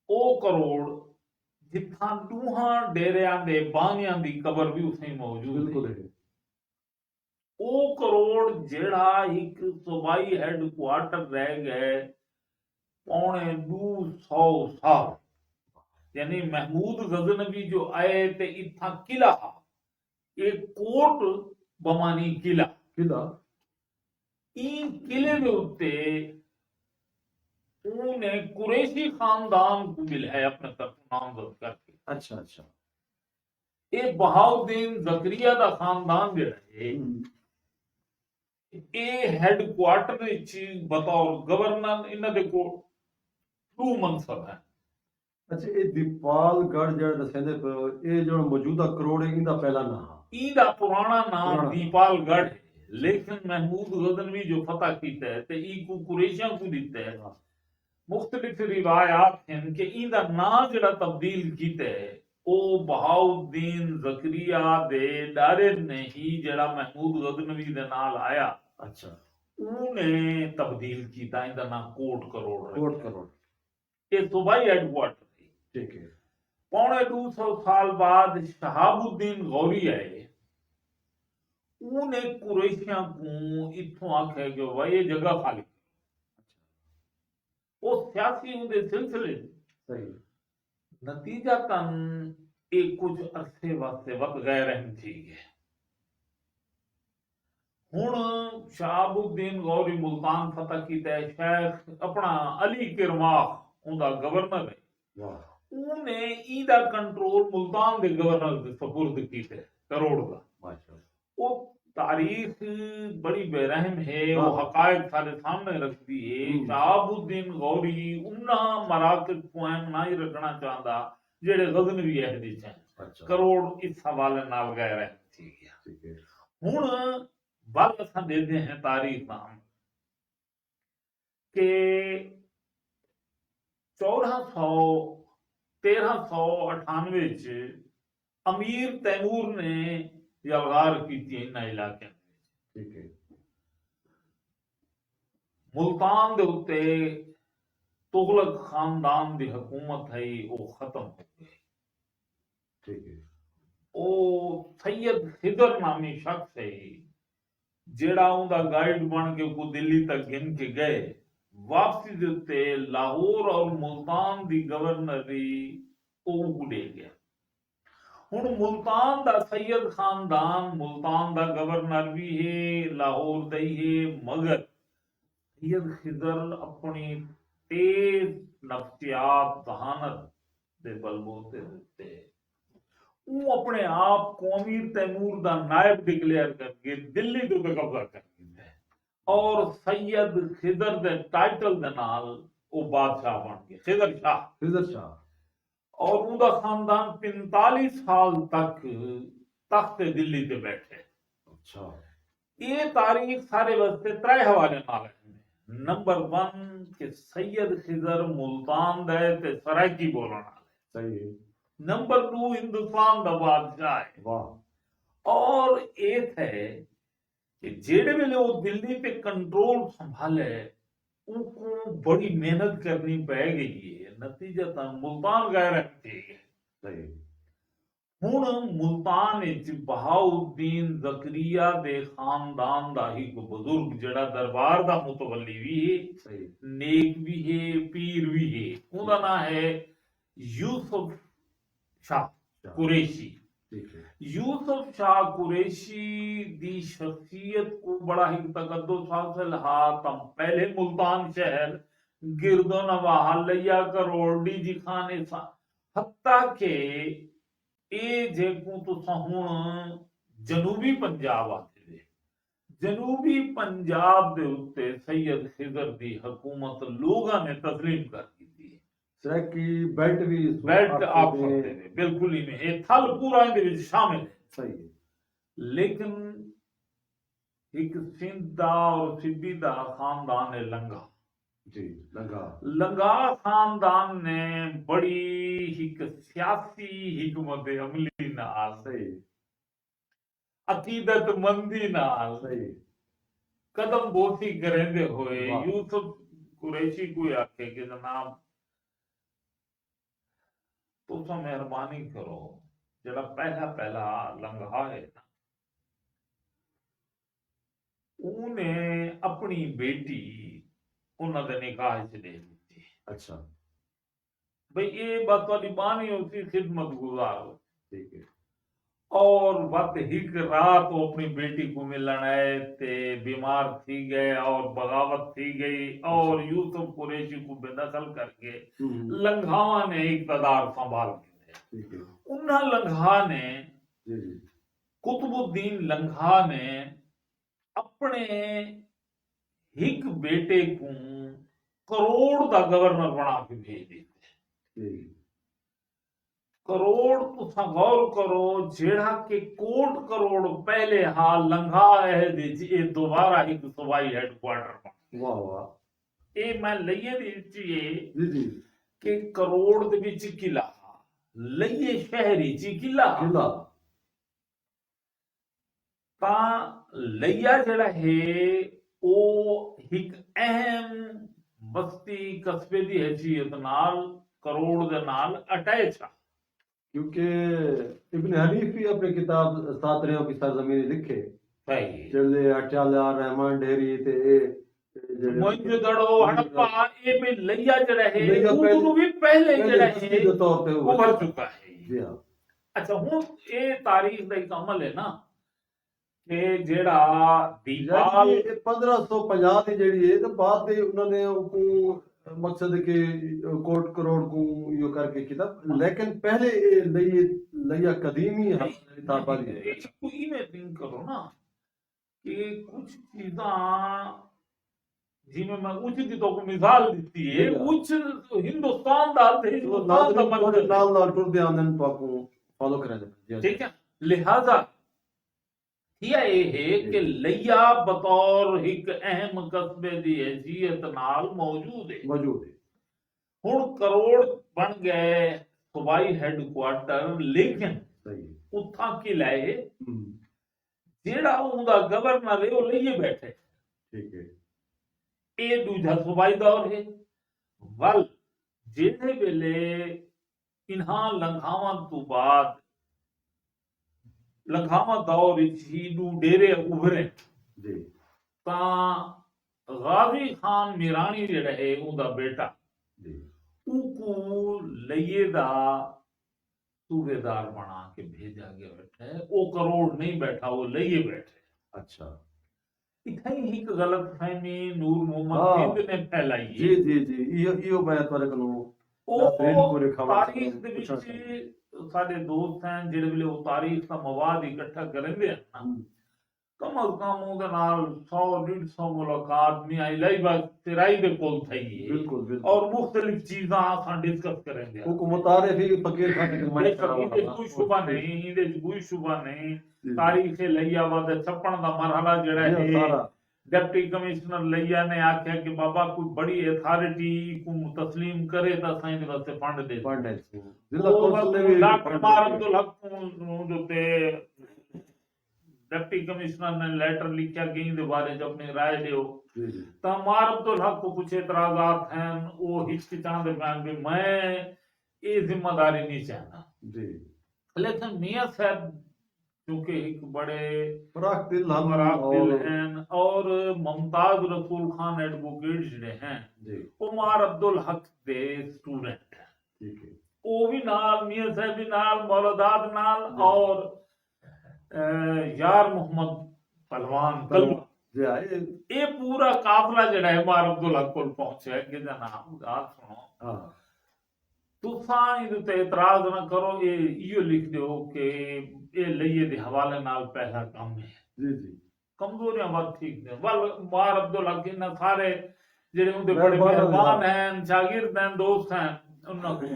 Speaker 2: ओ करोड़ जिथा दूहां डेरियां दे बानियां दी कबर भी उसे मौजूद
Speaker 1: बिल्कुल
Speaker 2: है।
Speaker 1: है
Speaker 2: ओ करोड़ जेड़ा एक सूबाई हेडक्वार्टर रह गए 250 साल यानी महमूद गजनवी जो आए ते इथा किला एक कोट बमानी किला
Speaker 1: किला
Speaker 2: इन किले दे उत्ते उन्हें कुरैशी खानदान को मिला है अपने तरफ नामजद करके।
Speaker 1: अच्छा अच्छा
Speaker 2: ये बहाउद्दीन जकरिया दा खानदान जेड़ा है ये हेडक्वार्टर विच बतौर गवर्नर इन्हां दे कोल टू मनसब है।
Speaker 1: अच्छा ये दीपालगढ़ जड़ा दसेंदे पियो ये जो मौजूदा करोड़ है इंदा पहला नाम
Speaker 2: ईदा पुराना नाम
Speaker 1: पुराना।
Speaker 2: दीपालगढ़ है लेकिन महमूद गजनवी जो फतह कीता है ते ई को कुरैशियां को दिता है। मुख्तलिफ रिवायात हैं कि इंदा नाम जड़ा तब्दील कीता है ओ बहाउद्दीन जकरिया दे डारे ने ही जड़ा महमूद गजनवी दे नाल आया
Speaker 1: अच्छा
Speaker 2: उने तब्दील कीता इंदा नाम कोट करोड़
Speaker 1: कोट
Speaker 2: रखा।
Speaker 1: करोड़
Speaker 2: ये सूबाई हेडक्वार्टर है।
Speaker 1: ठीक है
Speaker 2: 250 साल बाद शहाबुद्दीन गौरी आए उन्हें कुरैशियां को इथों आखे कि भाई ये जगह खाली वो सियासी उनके सिलसिले
Speaker 1: सही
Speaker 2: नतीजतन एक कुछ अरसे वास्ते वक्त गए रहन थी है। हुण शहाबुद्दीन गौरी मुल्तान फतह कीता है शेख अपना अली किरमाह उनका गवर्नर है।
Speaker 1: वाह
Speaker 2: उन्हें ईदा कंट्रोल मुल्तान के गवर्नर के सपुर्द कीता है करोड़ का।
Speaker 1: माशाल्लाह
Speaker 2: वो तारीख बड़ी बेरहम है वो
Speaker 1: हाँ।
Speaker 2: हकायक सारे सामने रखती है। शहाबुद्दीन गौरी उन्ना मराकज कायम नहीं रखना चाहता जेड़े गजनवी अहदी च
Speaker 1: अच्छा
Speaker 2: करोड़ इस हवाले नाल गए रहती है।
Speaker 1: ठीक है
Speaker 2: हुण बल असां देते हैं तारीख नाम के 1398 च अमीर तैमूर ने यलगार की इन इलाके
Speaker 1: ठीक है
Speaker 2: मुल्तान दे उत्ते तुगलक खानदान दी हुकूमत है वो खत्म हो गई।
Speaker 1: ठीक है
Speaker 2: ओ सैयद खिदर नामी शख्स है जेड़ा उनका गाइड बन के को दिल्ली तक गिन के गए वापसी दे उत्ते लाहौर और मुल्तान दी गवर्नरी ओ उड़े गया। हुण मुल्तान दा सैयद खानदान मुल्तान दा गवर्नर भी है लाहौर दा ही है मगर सैयद खिदर अपनी तेज नफ्सियात जहानत दे बलबूते उत्ते ਉਹ ਆਪਣੇ ਆਪ को अमीर तैमूर ਦਾ ਨਾਇਬ ਡਿਕਲੇਅਰ ਕਰਕੇ ਦਿੱਲੀ ਤੋਂ ਕਬਜ਼ਾ ਕਰ ਲੈਂਦਾ ਹੈ ਔਰ ਸੈयद ਖਿਦਰ ਦੇ ਟਾਈਟਲ ਦੇ ਨਾਲ ਉਹ ਬਾਦਸ਼ਾਹ ਬਣ ਗਿਆ ਖਿਦਰ ਸ਼ਾਹ
Speaker 1: फिजर शाह
Speaker 2: और ਉਹਦਾ ਖਾਨਦਾਨ 45 ਸਾਲ ਤੱਕ ਤਖਤ ਦਿੱਲੀ ਤੇ ਬੈਠੇ
Speaker 1: अच्छा
Speaker 2: ਇਹ ਤਾਰੀਖ ਸਾਰੇ ਵਾਸਤੇ ਤਰੇ ਹਵਾਲੇ ਨਾਲ ਹੈ ਨੰਬਰ 1 ਕਿ ਸैयद ਖਿਦਰ ਮੁਲਤਾਨ ਦਾ ਹੈ ਤੇ ਸਰਾਇਕੀ ਬੋਲਣ ਵਾਲਾ
Speaker 1: सही है
Speaker 2: नंबर 2 हिंदुस्तान ਦਾ ਬਾਦਸ਼ਾਹ ਹੈ
Speaker 1: वाह
Speaker 2: ਔਰ ਇਹ ਹੈ ਕਿ ਜਿਹੜੇ ਵੇਲੇ ਉਹ ਦਿੱਲੀ ਤੇ ਕੰਟਰੋਲ ਸੰਭਾਲੇ ਉनको बड़ी मेहनत करनी पै गई है नतीजतन मुल्तान गए रहते हैं
Speaker 1: सही है
Speaker 2: ਹੁਣ ਮੁਲਤਾਨ ਵਿੱਚ ਬਹਾਉਦੀਨ ਜ਼ਕਰੀਆ ਦੇ ਖਾਨਦਾਨ ਦਾ ਹੀ ਇੱਕ ਬਜ਼ੁਰਗ ਜਿਹੜਾ ਦਰਬਾਰ ਦਾ ਮੁਤਵੱਲੀ ਵੀ ਹੈ
Speaker 1: सही
Speaker 2: नेक भी है पीर भी है ਉਹਦਾ ਨਾਮ ਹੈ यूसुफ शाह कुरैशी
Speaker 1: ठीक है
Speaker 2: यूसुफ शाह कुरैशी दी शख्सियत को बड़ा ही तकद्दुस हासिल हा तम पहले मुल्तान शहर गिरदो नवाहा लिया करोड़ी जी खाने सा हत्ता के ए जेकू तुसा हुन जनूबी पंजाब आते वे जनूबी पंजाब दे उत्ते सैयद खिजर दी हुकूमत लोगां ने तस्लीम कर दी
Speaker 1: सराकी बेल्ट भी
Speaker 2: बेल्ट आप सकते हैं बिल्कुल ही नहीं ये थल पूरा इनके विच शामिल है
Speaker 1: सही है
Speaker 2: लेकिन एक सिंध दा और सिद्धी दा खानदान है लंगा
Speaker 1: जी लंगा
Speaker 2: लंगा खानदान ने बड़ी एक सियासी हिकमत अमली नाल
Speaker 1: सही
Speaker 2: अकीदत मंदी नाल
Speaker 1: सही
Speaker 2: कदम बोसी करेंदे होए
Speaker 1: वाह।
Speaker 2: यूसुफ कुरैशी को आखे कि जनाब तुसा मेहरबानी करो जरा पहला लंघा है ना उन्हें अपनी बेटी उन्होंने निकाह च दे दी
Speaker 1: अच्छा
Speaker 2: भाई ये बात वाली बानी होती खिदमत गुजार हो
Speaker 1: ठीक है
Speaker 2: और बात हिक रात वो अपनी बेटी को मिलन आए ते बीमार थी गए और बगावत थी गई और यूसुफ कुरैशी को बेदखल करके लंघावा ने इक़्तिदार संभाल के
Speaker 1: ठीक है
Speaker 2: उन्ना लंघा ने
Speaker 1: जी जी
Speaker 2: कुतुबुद्दीन लंघा ने अपने हिक बेटे को करोड़ का गवर्नर बना के भेज दिते
Speaker 1: ठीक
Speaker 2: करोड़ तुसा गौर करो जेड़ा के कोट करोड़ पहले हा लंघा है ये दोबारा एक सूबाई हेडक्वार्टर बन
Speaker 1: वाह वाह
Speaker 2: ये मैं लइए दी ये
Speaker 1: जी जी
Speaker 2: कि करोड़ दे विच किला लइए शहरी ची किला
Speaker 1: किला
Speaker 2: ता लइया जेड़ा है ओ एक अहम बस्ती कस्बे दी हैसियत नाल करोड़ दे नाल अटैच है
Speaker 1: क्योंकि इब्न हनीफ भी अपनी किताब सातरियों की सरजमीन लिखे
Speaker 2: सही
Speaker 1: चले अटाला रहमान डेरी ते
Speaker 2: मोइंजोदड़ो हड़प्पा ये भी लइया जड़ा है
Speaker 1: लइया
Speaker 2: उनको भी पहले जड़ा है
Speaker 1: के तौर पे
Speaker 2: उभर चुका है
Speaker 1: जी हां
Speaker 2: अच्छा हूं ये तारीख दा एक अमल है ना कि जेड़ा दीपाल
Speaker 1: 1550 ਦੀ ਜਿਹੜੀ ਹੈ ਤੇ ਬਾਅਦ ਦੇ ਉਹਨਾਂ ਨੇ ਉਹ मकसद के कोट करोड़ को यो करके किताब लेकिन पहले लइया कदीमी किताब वाली है
Speaker 2: कोई में थिंक करो ना कि कुछ चीज़ां जिमें मैं उच्च दी तो को मिसाल देती है उच्च हिंदुस्तान दा थे हिंदुस्तान दा मतलब
Speaker 1: नाल टुरदे आंदन तो आपको फॉलो करें
Speaker 2: ठीक है लिहाजा यह है कि लइया बतौर एक अहम कस्बे दी हैसियत नाल मौजूद है हुण करोड़ बन गए सूबाई हेडक्वार्टर लेकिन
Speaker 1: सही
Speaker 2: उत्थां की लाए जेड़ा उनका गवर्नर है वो लइए बैठे
Speaker 1: ठीक है
Speaker 2: ये दूजा सूबाई दौर है वल जिहड़े वेले इन्हां लंघावां तो बाद लंघावा दौर ही डेरे उभरे
Speaker 1: जी
Speaker 2: ता गाजी खान मीरानी जेड़ा है उनका बेटा
Speaker 1: जी
Speaker 2: उको लइए दा सूबेदार बना के भेजा गया बैठा है वो करोड़ नहीं बैठा वो लइए बैठे
Speaker 1: अच्छा
Speaker 2: इतना ही एक गलत फहमी नूर मोहम्मद हिंद ने फैलाई
Speaker 1: जी जी जी यो यो मैं तुम्हारे को
Speaker 2: ओ तारीख दे विच ਸਾਡੇ ਦੋਸਤ ਹਨ ਜਿਹੜੇ ਵੇਲੇ ਉਹ ਤਾਰੀਖ ਦਾ ਮਵਾਦ ਇਕੱਠਾ ਕਰਦੇ ਹਨ ਨਾ, ਕਮ ਅਜ਼ ਕਮ ਉਹਦੇ ਨਾਲ 100-150 ਮੁਲਾਕਾਤ ਨਹੀਂ ਆਈ ਲਈ ਬਸ ਤੇਰਾਈ ਦੇ ਕੋਲ ਥਈ ਹੈ
Speaker 1: बिल्कुल बिल्कुल
Speaker 2: और मुख्तलिफ चीज़ां असां डिस्कस करेंगे
Speaker 1: हुक्म मुतारिफ ही फकीर खान के माइक
Speaker 2: ਇਹਦੇ ਚ ਕੋਈ ਸ਼ੁਬਾ ਨਹੀਂ, ਇਹਦੇ ਚ ਕੋਈ ਸ਼ੁਬਾ ਨਹੀਂ। ਤਾਰੀਖ ਲਈਆਵਾ ਦਾ ਛੱਪਣ ਦਾ ਮਰਹਲਾ ਜਿਹੜਾ ਹੈ
Speaker 1: सारा
Speaker 2: डिप्टी कमिश्नर लैया ने आख्या कि बाबा कोई बड़ी अथॉरिटी को तस्लीम करे तो असां इहदे वास्ते फंड दे
Speaker 1: फंड है जिला कौंसल ने भी
Speaker 2: डॉक्टर उमर अब्दुल हक ਨੂੰ ਜੋ ਤੇ डिप्टी कमिश्नर ने लेटर लिखा कि इहदे बारे च अपनी राय दियो।
Speaker 1: जी जी
Speaker 2: तो उमर अब्दुल हक को कुछ एतराजात हैं, वो हिचकिचाते बयान भी मैं ये जिम्मेदारी नहीं चाहता,
Speaker 1: जी
Speaker 2: लेकिन मियां साहब क्योंकि एक बड़े
Speaker 1: फराक दिल हम
Speaker 2: मराक दिल
Speaker 1: और
Speaker 2: हैं और मुमताज रसूल खान एडवोकेट जिहड़े हैं
Speaker 1: जी
Speaker 2: उमर अब्दुल हक दे स्टूडेंट हैं,
Speaker 1: ठीक है
Speaker 2: वो भी नाल मियां साहब भी नाल मौलदाद नाल और यार मोहम्मद पहलवान कलवा
Speaker 1: जी आए
Speaker 2: ये पूरा काफिला जिहड़ा है उमर अब्दुल हक कोल पहुंचा कि नाम गाल सुनो
Speaker 1: हां
Speaker 2: तुसां इहदे ते इतराज ना करो, ये इहो लिख दो कि ये लइए दे हवाले नाल पहला काम है
Speaker 1: जी जी
Speaker 2: कमजोरियां बात ठीक ने वल उमर अब्दुल हक इन्ना सारे ਜਿਹੜੇ ਉਹਦੇ ਬੜੇ
Speaker 1: मेहरबान
Speaker 2: ਮਿਹਰਬਾਨ ਹਨ, ਸ਼ਾगिर्द हैं, दोस्त हैं, ਉਹਨਾਂ को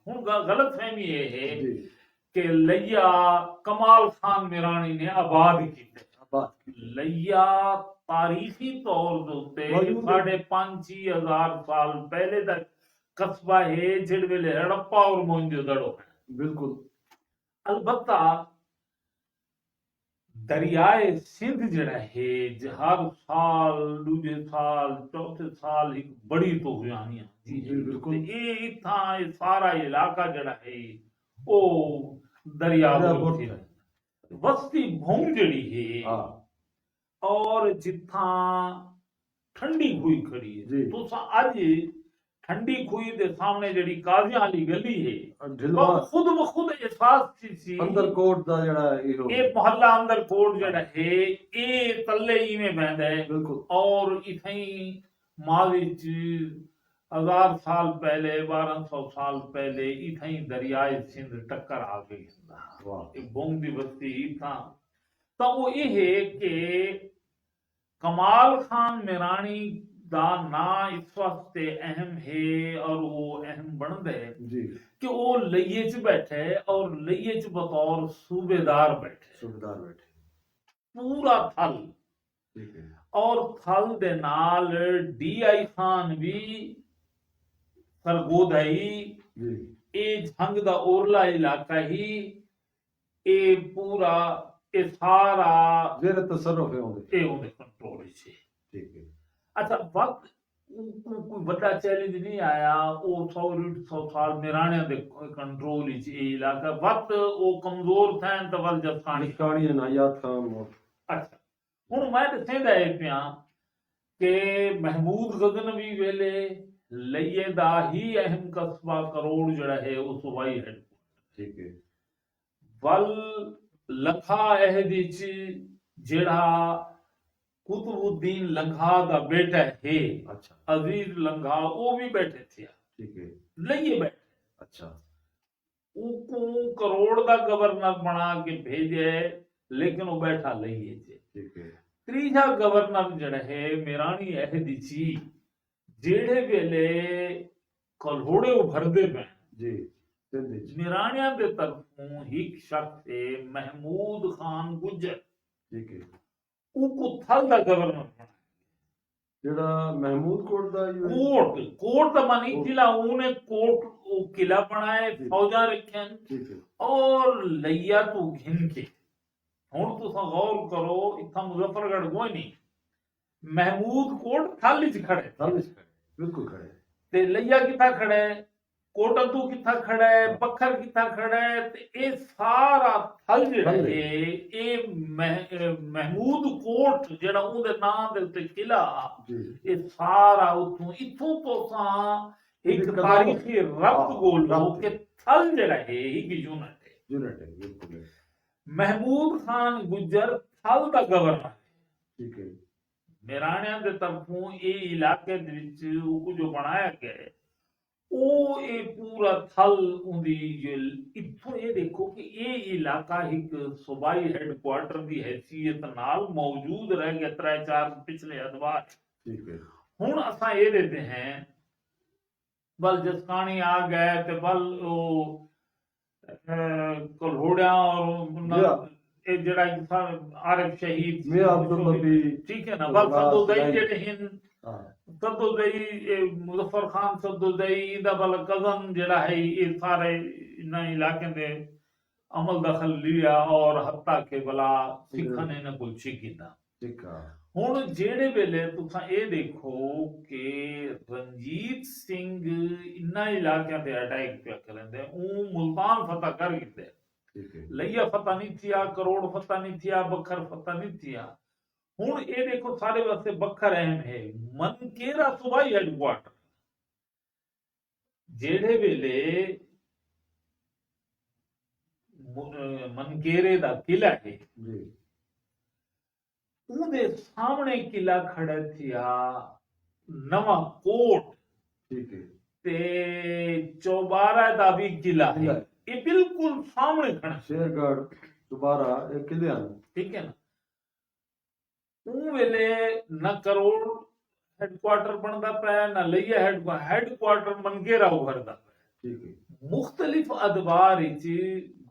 Speaker 2: ਹੁਣ गलत फहमी ये है
Speaker 1: जी
Speaker 2: कि लैया कमाल खान मिरानी ने आबाद कीते।
Speaker 1: बात की
Speaker 2: लैया तारीखी तौर ਦੇ ਉੱਤੇ
Speaker 1: मौजूद है।
Speaker 2: 5,500 साल पहले तक कस्बा है जिहड़े ਵੇਲੇ हड़प्पा और मोहनजोदड़ो है।
Speaker 1: बिल्कुल
Speaker 2: अलबत्ता दरियाए सिंध जड़ा है हर साल दूजे साल चौथे साल एक बड़ी तूफानी आती है,
Speaker 1: जी, बिल्कुल।
Speaker 2: ते ये इत्थां ये सारा इलाका जड़ा है ओ दरिया
Speaker 1: दरिया
Speaker 2: बोल
Speaker 1: बोल
Speaker 2: थी। वस्ती भूमि जड़ी है
Speaker 1: हां
Speaker 2: और जिथा ठंडी खुई खड़ी है
Speaker 1: जी।
Speaker 2: तो अज ठंडी खुई दे सामने जड़ी काजियां वाली गली है
Speaker 1: ढिलवा
Speaker 2: वो खुद ब खुद एहसास सी
Speaker 1: अंदर कोट दा जड़ा इहो
Speaker 2: ਇਹ ਮੁਹੱਲਾ ਅੰਦਰ ਕੋਟ ਜਿਹੜਾ ਹੈ ਇਹ ਤੱਲੇ ਇਵੇਂ ਬਹਿੰਦਾ ਹੈ
Speaker 1: बिल्कुल
Speaker 2: ਔਰ ਇਥਈ ਮਾਜ਼ੀ ਚ 1000 ਸਾਲ ਪਹਿਲੇ 1200 ਸਾਲ ਪਹਿਲੇ ਇਥਈ ਦਰਿਆਏ ਸਿੰਧ ਟੱਕਰ ਆ ਗਈ ਹੁੰਦਾ
Speaker 1: वाह
Speaker 2: ਇਹ ਬੋਂਗ ਦੀ ਬਸਤੀ ਇਥਾਂ ਤਾਂ ਉਹ ਇਹ ਹੈ ਕਿ ਕਮਾਲ ਖਾਨ ਮਿਰਾਣੀ ਦਾ ਨਾਂ ਇਸ ਵਾਸਤੇ ਅਹਿਮ ਹੈ ਔਰ ਉਹ ਅਹਿਮ ਬਣਦਾ ਹੈ
Speaker 1: जी
Speaker 2: कि वो लइये च बैठे और लइये च बतौर सूबेदार बैठे
Speaker 1: सूबेदार बैठे
Speaker 2: पूरा थल
Speaker 1: ठीक है
Speaker 2: और थल दे नाल DI खान भी सरगोदाई
Speaker 1: जी
Speaker 2: ए जंग दा ओरला इलाका ही ए पूरा ए सारा
Speaker 1: जेर तसर्रुफ है होंगे
Speaker 2: ए उनके कंट्रोल विच है।
Speaker 1: ठीक है
Speaker 2: अच्छा वक्त कोई बड़ा चैलेंज नहीं आया वो 100 साल मिराने दे कंट्रोल विच ए इलाका वक्त वो कमजोर थे तवल जफानी
Speaker 1: निशानी नायात खान और
Speaker 2: अच्छा हुण मैं दसेंदा है पिया कि महमूद गजनवी वेले लइये दा ही अहम कस्बा करोड़ जड़ा है वो सूबाई है
Speaker 1: ठीक है
Speaker 2: वल लखा अहदी च जेड़ा कुतुबुद्दीन लंघा दा बेटा है
Speaker 1: अच्छा
Speaker 2: अजीज लंघा वो भी बैठे थे
Speaker 1: ठीक है
Speaker 2: लइये बैठे
Speaker 1: अच्छा
Speaker 2: उनको करोड़ दा गवर्नर बना के भेजे लेकिन वो बैठा लइये थे।
Speaker 1: ठीक है
Speaker 2: त्रीजा गवर्नर जड़ा है मिरानी अहदी ची जेड़े वेले कलोड़े उभरदे पे
Speaker 1: जी सिंध च
Speaker 2: मिरानिया दे तरफों एक शख्स है महमूद खान गुजर
Speaker 1: ठीक है
Speaker 2: उनको थल दा गवर्नर बना
Speaker 1: जेड़ा महमूद कोट दा
Speaker 2: कोट दा मानी किला उन्हें कोट वो किला बनाए फौजा रखे
Speaker 1: ठीक है
Speaker 2: और लैया तू घिन के हुण तुसां गौर करो इत्थां मुजफ्फरगढ़ कोई नहीं महमूद कोट थल च खड़े
Speaker 1: बिल्कुल खड़े
Speaker 2: ते लैया किथा खड़ा है कोटंतू किथा खड़ा है पत्थर किथा खड़ा है ते ये सारा थल जेड़ा है ये महमूद कोट जेड़ा उहदे नाम दे उत्ते किला
Speaker 1: जी
Speaker 2: ये सारा उथों इथों तो सा एक तारीखी रब्त गोल लो के थल जेड़ा है एक यूनिट
Speaker 1: है बिल्कुल है
Speaker 2: महमूद खान गुजर थल दा गवर्नर
Speaker 1: ठीक है
Speaker 2: मिराणियां दे तरफों ये इलाके दे विच जो बनाया गया है ਉਹ ਇਹ ਪੂਰਾ ਥਲ ਉਹਦੀ ਇੱਥੋਂ ਇਹ ਦੇਖੋ ਕਿ ਇਹ ਇਲਾਕਾ ਇੱਕ ਸੂਬਾਈ ਹੈਡਕੁਆਟਰ ਦੀ ਹੈਸੀਅਤ ਨਾਲ ਮੌਜੂਦ ਰਹਿ ਗਿਆ 3-4 ਪਿਛਲੇ ਅਦਵਾਰ।
Speaker 1: ठीक है
Speaker 2: ਹੁਣ ਅਸਾਂ ਇਹ ਦੇते हैं बल जसकानी आ गए तो बल कल्होड़ा और ये जड़ा आरिफ शहीद
Speaker 1: मियां अब्दुल नबी
Speaker 2: ठीक है ना बल सदुदई जेड़े हिन
Speaker 1: हाँ
Speaker 2: सदुदई मुजफ्फर खान सदुदई दा बल कजन जेड़ा है ये सारे इन इलाके दे अमल दखल लिया और हत्ता के बला सिखा ने ना कुछ कीता।
Speaker 1: ठीक है
Speaker 2: ਹੁਣ ਜਿਹੜੇ ਵੇਲੇ ਤੁਸੀਂ ਇਹ ਦੇਖੋ ਕਿ ਰਣਜੀਤ ਸਿੰਘ ਇਨ੍ਹਾਂ ਇਲਾਕਿਆਂ ਤੇ ਅਟੈਕ ਪਿਆ ਕਰਦੇ ਉਹ ਮੁਲਤਾਨ ਫਤਹ ਕਰ ਗਏ।
Speaker 1: ठीक है
Speaker 2: ਲਈਆ ਫਤਹ ਨਹੀਂ ਥਿਆ, ਕਰੋੜ ਫਤਹ ਨਹੀਂ ਥਿਆ, ਬਖਰ ਫਤਹ ਨਹੀਂ ਥਿਆ। ਹੁਣ ਇਹ ਦੇਖੋ ਸਾਡੇ ਵਾਸਤੇ ਬਖਰ ਅਹਿਮ ਹੈ। ਮਨਕੇਰਾ ਸੂਬਾਈ ਹੈਡਕੁਆਟਰ ਜਿਹੜੇ ਵੇਲੇ ਮਨਕੇਰੇ ਦਾ ਕਿਲਾ ਹੈ
Speaker 1: जी
Speaker 2: ਉਹਦੇ ਸਾਹਮਣੇ ਕਿਲਾ ਖੜਾ ਥਿਆ ਨਵਾਂ ਕੋਟ
Speaker 1: ठीक है
Speaker 2: ਤੇ ਚੌਬਾਰਾ ਦਾ ਵੀ ਕਿਲਾ ਹੈ। ਇਹ ਬਿਲਕੁਲ ਸਾਹਮਣੇ ਖੜਾ
Speaker 1: शेरगढ़ दोबारा एक किले हैं
Speaker 2: ਠੀਕ ਹੈ ਨਾ। ਉਹ ਵੇਲੇ ਨਾ ਕਰੋੜ ਹੈਡਕੁਆਟਰ ਬਣਦਾ ਪਿਆ ਨਾ ਲਈਆ ਹੈਡਕੁਆਟਰ ਮਨਕੇਰਾ ਉਭਰਦਾ ਪਿਆ।
Speaker 1: ठीक है
Speaker 2: ਮੁxtਲਿਫ ਅਦਵਾਰ ਵਿੱਚ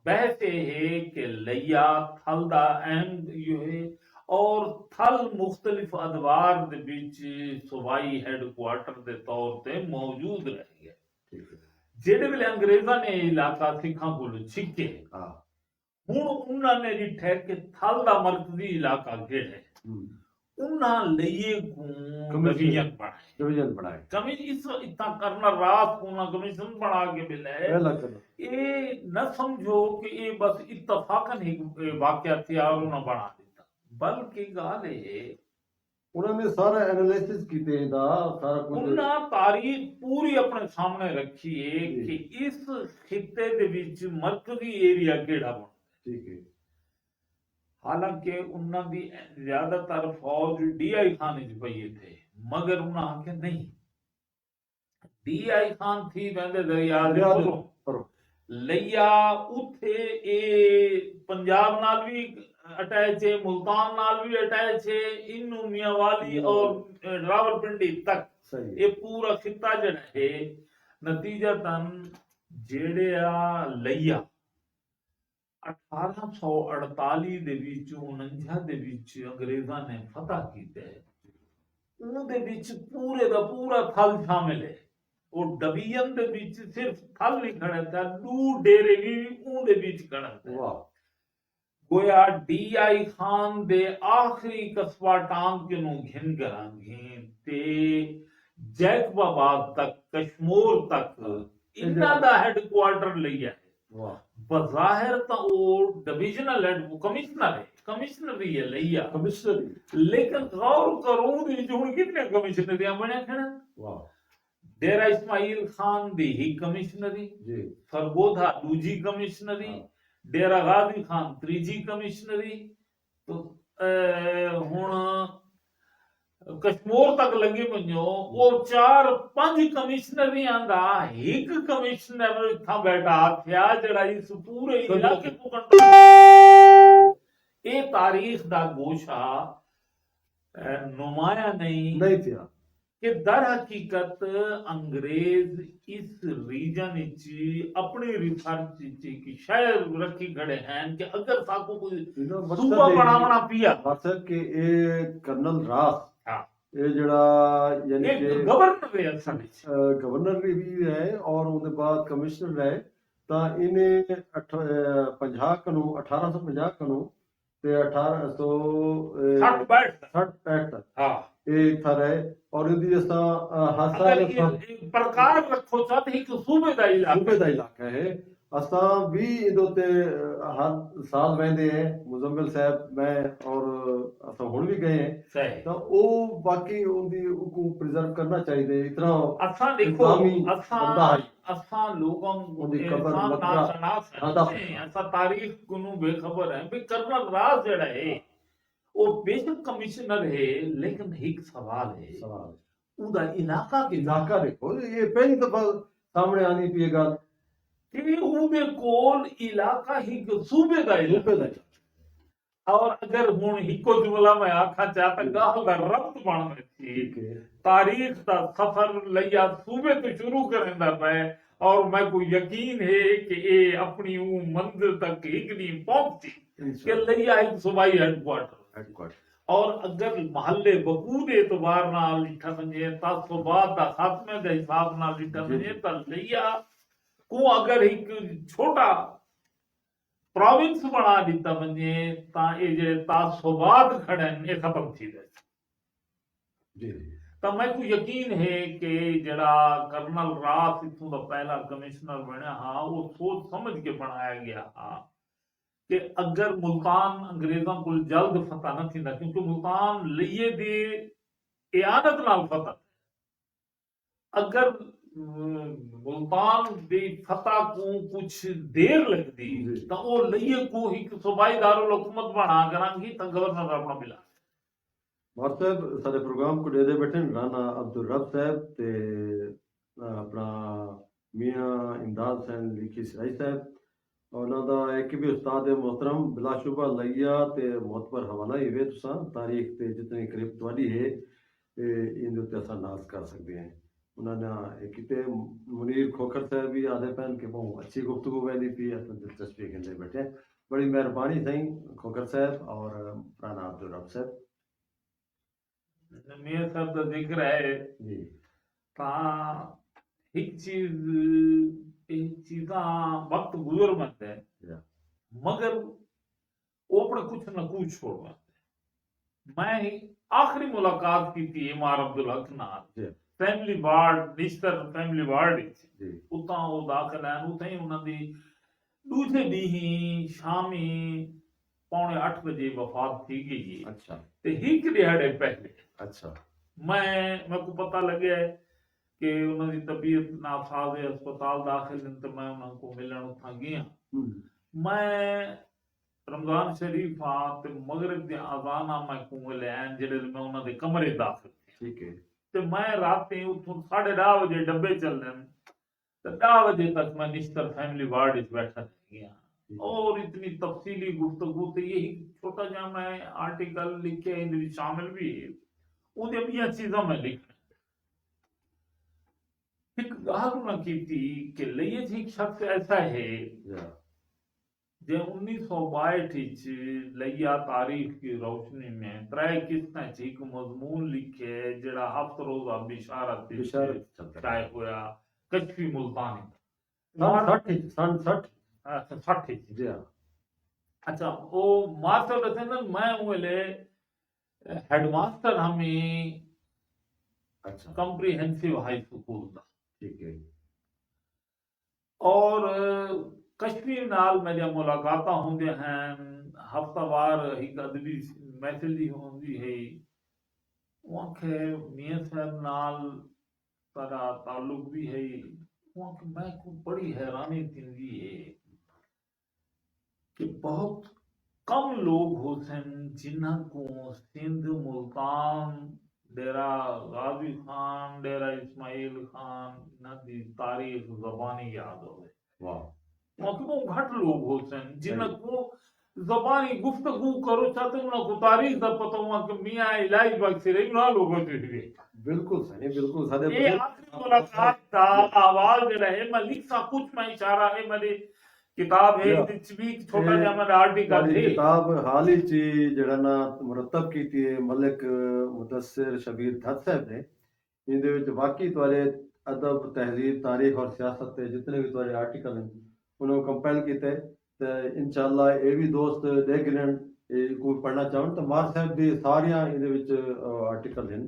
Speaker 2: ਬਹਿਸ ਇਹ ਹੈ ਕਿ ਲਈਆ ਥਲ ਦਾ ਅਹਿਮ ਇਹ ਹੈ और थल मुख्तलिफ अदवार दे विच सूबाई हैडकुआटर दे तौर ते मौजूद रह गया।
Speaker 1: ठीक है
Speaker 2: जेड़े वेले अंग्रेजां ने इलाका सिखां कोलों छिके
Speaker 1: हाँ
Speaker 2: हुण उन्हां ने जिठे कि थल दा मरकजी इलाका केड़ा है उन्हां लईए को डिवीजन बनाए
Speaker 1: डिवीजन बनाए
Speaker 2: कमीशन इतना करना रात को ना कमीशन बना के मिले
Speaker 1: पहला करना
Speaker 2: ये न समझो कि ये बस इत्तफाकन ही वाकया थे और उन्हें बना बल्कि गाल है
Speaker 1: उन्होंने सारा एनालिसिस कीते दा सारा कुछ
Speaker 2: उन्हां तारीख पूरी अपने सामने रखी है कि इस खिते दे विच मरकजी एरिया केड़ा बन।
Speaker 1: ठीक है
Speaker 2: हालांकि उन्हां दी ज्यादातर फौज डीआई खान विच पई थे मगर उन्हां आखे नहीं डीआई खान थी वेंदे दरिया दे कोलों लईया उथे ए पंजाब नाल भी अटैच है मुल्तान नाल भी अटैच है इनू मियांवाली और रावलपिंडी तक
Speaker 1: सही
Speaker 2: ये पूरा खिता जड़ा है नतीजतन जेड़े लईया 1848 ਦੇ ਵਿੱਚ 49 ਦੇ ਵਿੱਚ ਅੰਗਰੇਜ਼ਾਂ ਨੇ ਫਤਹ ਕੀਤਾ ਹੈ। ਉਹਦੇ ਵਿੱਚ ਪੂਰੇ ਦਾ ਪੂਰਾ ਥਲ ਸ਼ਾਮਿਲ ਹੈ। ਉਹ ਡਿਵੀਜ਼ਨ ਦੇ ਵਿੱਚ ਸਿਰਫ ਥਲ ਨਹੀਂ ਖੜਾ ਤਾਂ ਦੂ ਡੇਰੇ ਵੀ ਉਹਦੇ ਵਿੱਚ ਖੜਾ ਹੈ।
Speaker 1: वाह
Speaker 2: गोया डीआई खान दे आखिरी कस्बा टांग ਨੂੰ घिन ਕਰਾਂਗੇ ਤੇ ਜੈਕਬਾਬਾਦ ਤੱਕ ਕਸ਼ਮੀਰ ਤੱਕ ਇਹਨਾਂ ਦਾ ਹੈਡਕੁਆਟਰ ਲਿਆ ਹੈ।
Speaker 1: वाह
Speaker 2: ਬਜ਼ਾਹਿਰ ਤਾਂ ਉਹ ਡਿਵੀਜ਼ਨਲ ਹੈਡ ਕਮਿਸ਼ਨਰ ਹੈ ਕਮਿਸ਼ਨਰੀ ਹੈ ਲਿਆ
Speaker 1: कमिश्नर
Speaker 2: ਲੇਕਿਨ ਗੌਰ ਕਰੋ ਦੀ ਹੁਣ ਕਿੰਨੇ ਕਮਿਸ਼ਨਰੀਆਂ ਬਣਿਆ ਖੜਾ।
Speaker 1: वाह
Speaker 2: ਡੇਰਾ ਇਸਮਾਈਲ ਖਾਨ ਦੀ ਹੀ ਕਮਿਸ਼ਨਰੀ
Speaker 1: जी
Speaker 2: ਸਰਗੋਧਾ ਦੂਜੀ ਕਮਿਸ਼ਨਰੀ डेरा गाजी खान त्रीजी कमिश्नरी तो हुण कश्मीर तक लगे वञो वो 4-5 कमिश्नरियां दा एक कमिश्नर था बैठा थिया जड़ा इस पूरे इलाके को कंट्रोल ये तारीख दा गोशा नुमाया नहीं
Speaker 1: थी
Speaker 2: कि दर हकीकत अंग्रेज इस रीजन अपनी रिसर्च की शायद रखी खड़े हैं कि अगर साको कोई सूबा बनावना पिया
Speaker 1: मतलब कि ये कर्नल रास
Speaker 2: हाँ
Speaker 1: ये जड़ा यानी कि
Speaker 2: गवर्नर है असल विच
Speaker 1: गवर्नर भी है और उसके बाद कमिश्नर है ਤਾਂ ਇਹਨੇ 50 ਕਨੂੰ 1850 ਕਨੂੰ ਤੇ 1860
Speaker 2: हाँ
Speaker 1: ਇਹ ਥਾ ਰਹੇ और ਇਹਦੀ ਅਸਾਂ ਹਾਸਾ
Speaker 2: अगर प्रकार रखो चाहते ही कि सूबे दा
Speaker 1: सूबे दा इलाका है असां भी ਇਹਦੇ ਉੱਤੇ ਹਰ ਸਾਲ ਵਹਿੰਦੇ ਹੈ ਮੁਜ਼ੰਮਿਲ ਸਾਹਿਬ ਮੈਂ ਔਰ ਅਸਾਂ ਹੁਣ ਵੀ ਗਏ हैं
Speaker 2: सही
Speaker 1: ਤਾਂ ਉਹ ਬਾਕੀ ਉਹਦੀ को प्रिजर्व करना चाहिए इतना
Speaker 2: असा देखो
Speaker 1: बंदा है
Speaker 2: असा लोगों
Speaker 1: ਉਹਦੀ ਕਬਰ
Speaker 2: इंसान
Speaker 1: मकबरा
Speaker 2: नाशनास हैं असा तारीख को बेखबर है भी कर्नल राज जड़ा है वो बेशक कमिश्नर है लेकिन एक सवाल है
Speaker 1: सवाल
Speaker 2: उदा इलाका के
Speaker 1: इलाका देखो ये पहली दफा सामने आनी पई गल
Speaker 2: कि उहदे कोल इलाका ही सूबे दा इलाका
Speaker 1: सूबे दा
Speaker 2: और अगर हुन हिको जुमला में आखा चाहता गाल दा रब्त बन थी
Speaker 1: ठीक है
Speaker 2: तारीख दा सफर लिया सूबे तो शुरू करेंदा पए और मैं को यकीन है कि ये अपनी वो मंजिल तक एक नहीं पहुंची कि
Speaker 1: इंशाल्लाह
Speaker 2: लिया एक सूबाई हेडक्वार्टर
Speaker 1: हेडक्वार्टर
Speaker 2: और अगर महल्ले बकूद एतबार नाल लिखा वञे तासुबात दा खात्मे दे हिसाब नाल लिखा
Speaker 1: जी,
Speaker 2: वञे त लिया को अगर एक छोटा प्रोविंस बना दिता वञे ता ये जे तासुबात खड़न ये खत्म थी वे
Speaker 1: जी
Speaker 2: तो मैं को यकीन है कि जड़ा कर्नल रास इथों दा पहला कमिश्नर बनया हा वो सोच समझ के बनाया गया हा कि अगर मुल्तान अंग्रेजों को जल्द फतह न थींदा क्योंकि मुल्तान लिए दे इयादत नाल फतह अगर मुल्तान दी फतह को कुछ देर लगदी
Speaker 1: जी।
Speaker 2: तो वो लिए को एक सूबाई दारुल हुकूमत बना करांगी तो गवर्नर अपना मिला
Speaker 1: मार साहब सारे प्रोग्राम को दे बैठे ने राना अब्दुल रब साहब ते अपना मियां इमदाद हुसैन लिखी सराई साहब ਉਹਨਾਂ ਦਾ ਇੱਕ ਵੀ ਉਸਤਾਦ मोहतरम बिलाशुबा लैया ते मोहतबर हवाला ही वे तुसां तारीख ते जितनी करीब ਤੁਹਾਡੀ है ਇਹਦੇ ਉੱਤੇ ਅਸਾਂ ਨਾਸ ਕਰ ਸਕਦੇ ਹਾਂ ਉਹਨਾਂ ਨੇ ਕਿਤੇ मुनीर खोखर साहब भी आधे पैन के बहुत अच्छी गुफ्तगू वैली पी असां दिलचस्पी कहते बैठे बड़ी मेहरबानी सही खोखर साहब और राना अब्दुल रब साहब
Speaker 2: मेरे साहब का जिक्र है
Speaker 1: जी
Speaker 2: ता एक चीज़ां वक्त गुजर मत है
Speaker 1: या
Speaker 2: मगर वो अपने कुछ न कुछ छोड़ मत मैं आखिरी मुलाकात की थी इमार अब्दुल हक नाल
Speaker 1: जी
Speaker 2: family ward Nishtar family ward
Speaker 1: जी
Speaker 2: उतां वो दाखिल है उतां ही उन्हां दी दूसरे ॾींहुं शामी 7:45 बजे वफात थी गई
Speaker 1: अच्छा
Speaker 2: ते हिक दिहाड़े पहले
Speaker 1: अच्छा
Speaker 2: मैं को पता लगे कि उन्होंने तबीयत नासाज है अस्पताल दाखिल हैं तो मैं उनको मिलन उठा गया मैं रमजान शरीफ हाँ ते मगरिब दे अज़ान आ मैं को मिलन जेड़े मैं उन्होंने कमरे दाखिल
Speaker 1: ठीक है
Speaker 2: ते मैं रात उठूं 10:30 बजे डब्बे चलने तो 10 बजे तक मैं निश्तर फैमिली वार्ड इस बैठा रह गया और इतनी तफसीली गुफ्तगू तो यही छोटा जा मैं आर्टिकल लिखे इनमें शामिल भी है उन्हें भी चीज़ों में लिख एक गाल न की थी कि लिए एक शख्स ऐसा है
Speaker 1: या
Speaker 2: जो 1962 लिया तारीख की रोशनी में त्रै किस्तां एक मजमून लिखे जड़ा हफ्त रोजा बिशारत
Speaker 1: बिशारत चलता
Speaker 2: शाये होया कश्फी मुल्तानी
Speaker 1: सन 60
Speaker 2: 60
Speaker 1: जी हाँ
Speaker 2: अच्छा वो मास्टर रसेंदन मैं हुए हेडमास्टर हमें
Speaker 1: अच्छा
Speaker 2: कॉम्प्रिहेंसिव हाई स्कूल दा
Speaker 1: ठीक है
Speaker 2: और कश्मीर नाल मेरी मुलाकात होंगे हैं हफ्तावार एक अदबी महफिल दी होंदी है वहाँ के मियां साहब नाल सारा ताल्लुक भी है वहाँ के मैं को बड़ी हैरानी थी है कि बहुत कम लोग होते हैं जिन्हां को सिंध मुल्तान डेरा गाजी खान डेरा इस्माइल खान नदी तारीख जबानी याद हो
Speaker 1: वाह
Speaker 2: वहाँ के बहुत घट लोग होते हैं जिन्हां को जबानी गुफ्तगू करो चाहते उन्हां को तारीख दा पता वहाँ के मियां इलाही बख्शी रही ना लोगों से भी
Speaker 1: बिल्कुल सही बिल्कुल सादे
Speaker 2: ये आखिरी मुलाकात दा आवाज जो है मैं लिख सा कुछ मैं इशारा है मेरी किताब है इच भी छोटा जा मैं आर्टिकल है
Speaker 1: किताब हाल ही ची जड़ा ना मुरतब कीती है मलिक मुदस्सिर शबीर धत साहब ने इहदे विच वाकई तुहाडे अदब तहजीब तारीख और सियासत ते जितने भी तुहाडे आर्टिकल हैं उन्होंने कंपाइल कीते ते इंशाअल्लाह ये भी दोस्त देख गिनन कोई पढ़ना चाहन तो मार साहब दी सारियां इहदे विच आर्टिकल हैं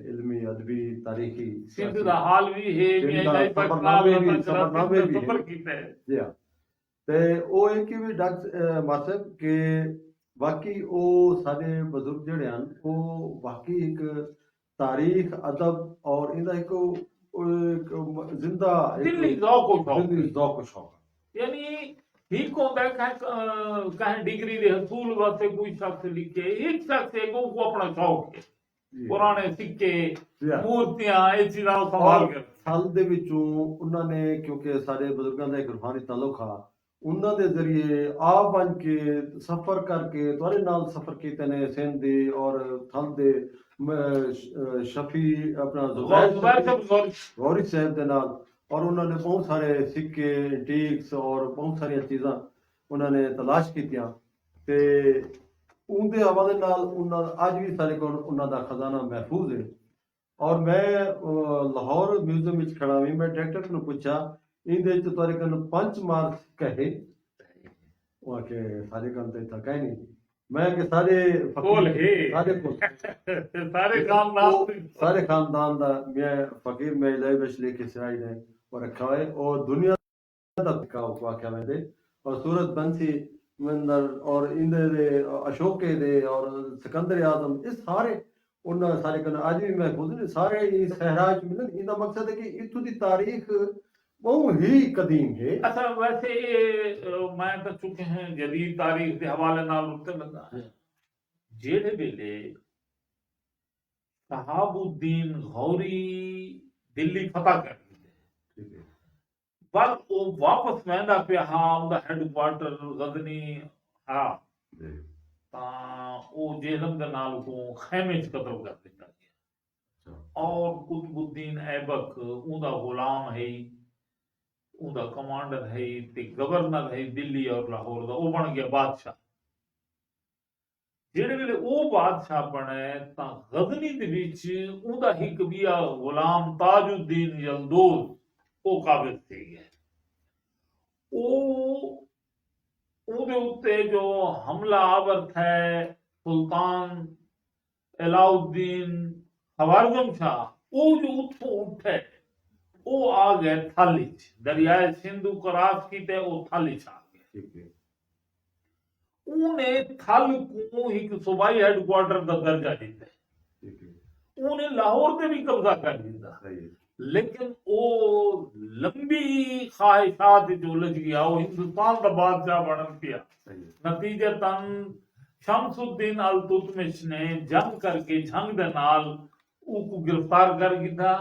Speaker 1: इल्मी अदबी तारीखी
Speaker 2: सिंध दा हाल भी है मैं
Speaker 1: सफरनामे भी
Speaker 2: सफर कीता है
Speaker 1: जी हाँ ते ਉਹ ਇਹ ਕਿ ਵੀ ਡਾਕਟਰ ਮਾਸਟਰ ਕਿ ਵਾਕਈ ਉਹ ਸਾਡੇ ਬਜ਼ੁਰਗ ਜਿਹੜੇ ਹਨ ਉਹ ਵਾਕਈ ਇੱਕ ਤਾਰੀਖ ਅਦਬ ਔਰ ਇਹਦਾ ਇੱਕ ਜ਼ਿੰਦਾ
Speaker 2: दिल्ली ज़ौक़ व शौक़
Speaker 1: ਜ਼ਿੰਦਗੀ ਜ਼ੌਕ ਸ਼ੌਕ
Speaker 2: यानी ठीक होता है कहीं डिग्री दे हसूल वास्ते कोई शख्स लिखे एक शख्स है को अपना शौक है पुराने सिक्के मूर्तियां ये चीज़ां संभाल कर
Speaker 1: ਥਲ ਦੇ ਵਿੱਚੋਂ ਉਹਨਾਂ ਨੇ, ਕਿਉਂਕਿ ਸਾਡੇ ਬਜ਼ੁਰਗਾਂ ਦਾ ਇੱਕ ਰੂਹਾਨੀ ਤਾਲੁਕ ਆ, ਉਹਨਾਂ ਦੇ ਜ਼ਰੀਏ ਆਪ ਬਣ ਕੇ ਸਫ਼ਰ ਕਰਕੇ ਤੁਹਾਡੇ ਨਾਲ ਸਫ਼ਰ ਕੀਤੇ ਨੇ ਸਿੰਧ ਦੇ ਔਰ ਥਲ ਦੇ ਸ਼ਫੀ ਆਪਣਾ
Speaker 2: जुबैर
Speaker 1: ਜ਼ੁਬੈਰ
Speaker 2: साहब गौरी
Speaker 1: गौरी साहब ਦੇ ਨਾਲ, ਔਰ ਉਹਨਾਂ ਨੇ ਬਹੁਤ ਸਾਰੇ ਸਿੱਕੇ ਐਂਟੀਕਸ ਔਰ ਬਹੁਤ ਸਾਰੀਆਂ ਚੀਜ਼ਾਂ ਉਹਨਾਂ ਨੇ ਤਲਾਸ਼ ਕੀਤੀਆਂ ਤੇ ਉਹਦੇ ਹਵਾਲੇ ਨਾਲ ਉਹਨਾਂ ਅੱਜ ਵੀ ਸਾਡੇ ਕੋਲ ਉਹਨਾਂ ਦਾ ਖਜ਼ਾਨਾ ਮਹਿਫੂਜ਼ ਹੈ। ਔਰ ਮੈਂ ਲਾਹੌਰ ਮਿਊਜ਼ੀਅਮ ਵਿੱਚ ਖੜਾ ਵੀ, ਮੈਂ ਡਾਇਰੈਕਟਰ ਨੂੰ ਪੁੱਛਿਆ ਇਹਦੇ ਚ ਤੁਹਾਡੇ ਕੋਲ 5 ਮਾਰਕ ਕਹੇ, ਉਹ ਆਖੇ ਸਾਡੇ ਕੋਲ ਤਾਂ ਇੱਥਾ ਕਹੇ ਨਹੀਂ। ਮੈਂ ਕਿ ਸਾਰੇ
Speaker 2: ਕੋਲ ਹੈ
Speaker 1: ਸਾਡੇ ਕੋਲ
Speaker 2: सारे खानदान
Speaker 1: ਸਾਰੇ ਖਾਨਦਾਨ ਦਾ ਮੈਂ ਫਕੀਰ ਮੈਂ ਲੈ ਵਿੱਚ ਲੈ ਕੇ ਸਿਆਈ ਨੇ ਉਹ ਰੱਖਾ ਹੈ ਔਰ ਦੁਨੀਆ ਦਾ ਕਾ ਵਾਕਿਆ ਮੈਂ ਦੇ ਔਰ ਸੂਰਤ ਬੰਸੀ ਮੰਦਰ ਔਰ ਇੰਦੇ ਦੇ ਅਸ਼ੋਕੇ ਦੇ ਔਰ ਸਿਕੰਦਰ ਆਜ਼ਮ ਇਹ ਸਾਰੇ ਉਹਨਾਂ ਸਾਰੇ ਕੋਲ ਅੱਜ ਵੀ ਮਹਿਫੂਜ਼ ਨੇ, ਸਾਰੇ ਇਹ ਸਹਿਰਾ ਚ ਮਿਲਣ। ਇਹਦਾ ਮਕਸਦ ਹੈ ਕਿ ਇੱਥੋਂ ਦੀ ਤਾਰੀਖ बहुत ही कदीम है।
Speaker 2: अच्छा वैसे मैं तो चुके हैं जदीद तारीख के हवाले नाल उत्ते लगा है जेड़े वेले शहाबुद्दीन गौरी दिल्ली फतह कर दी पर वो वापस वहदा पे हाँ उनका हेडक्वार्टर गजनी हाँ वो जेहलम के नाल को खैमे च कत्ल कर दिता गया और कुतुबुद्दीन ऐबक उनका गुलाम है, उनका कमांडर है ते गवर्नर है दिल्ली और लाहौर का, वो बन गया बादशाह। जेड़े वेले वो बादशाह बने तां गजनी दे विच उनदा ही कबीला गुलाम ताजुद्दीन यलदौज वो काबिज थे गए। ਉਹਦੇ ਉੱਤੇ ਜੋ ਹਮਲਾ ਆਵਰ ਥੇ ਸੁਲਤਾਨ ਅਲਾउद्दीन ਖਵਾਰਜ਼ਮ ਸ਼ਾਹ, ਉਹ ਜੋ ਉੱਥੋਂ ਉੱਠੇ ਉਹ ਆ ਗਏ ਥਲ ਚ, ਦਰਿਆਏ ਸਿੰਧੂ ਕਰਾਸ ਕੀਤੇ ਉਹ ਥਲ ਚ ਆ ਗਏ। ਉਹਨੇ ਥਲ ਨੂੰ ਇੱਕ ਸੂਬਾਈ ਹੈਡਕੁਆਰਟਰ ਦਾ ਦਰਜਾ ਦਿੱਤਾ, ਉਹਨੇ ਲਾਹੌਰ ਤੇ ਵੀ ਕਬਜ਼ਾ ਕਰ ਲਿੱਤਾ, लेकिन वो लंबी ख्वाहिशात जो उलझ गया, वो हिंदुस्तान का बादशाह बनन पिया। नतीजतन शमसुद्दीन अल तुतमिश ने जंग करके जंग दे नाल उसको गिरफ्तार कर दिता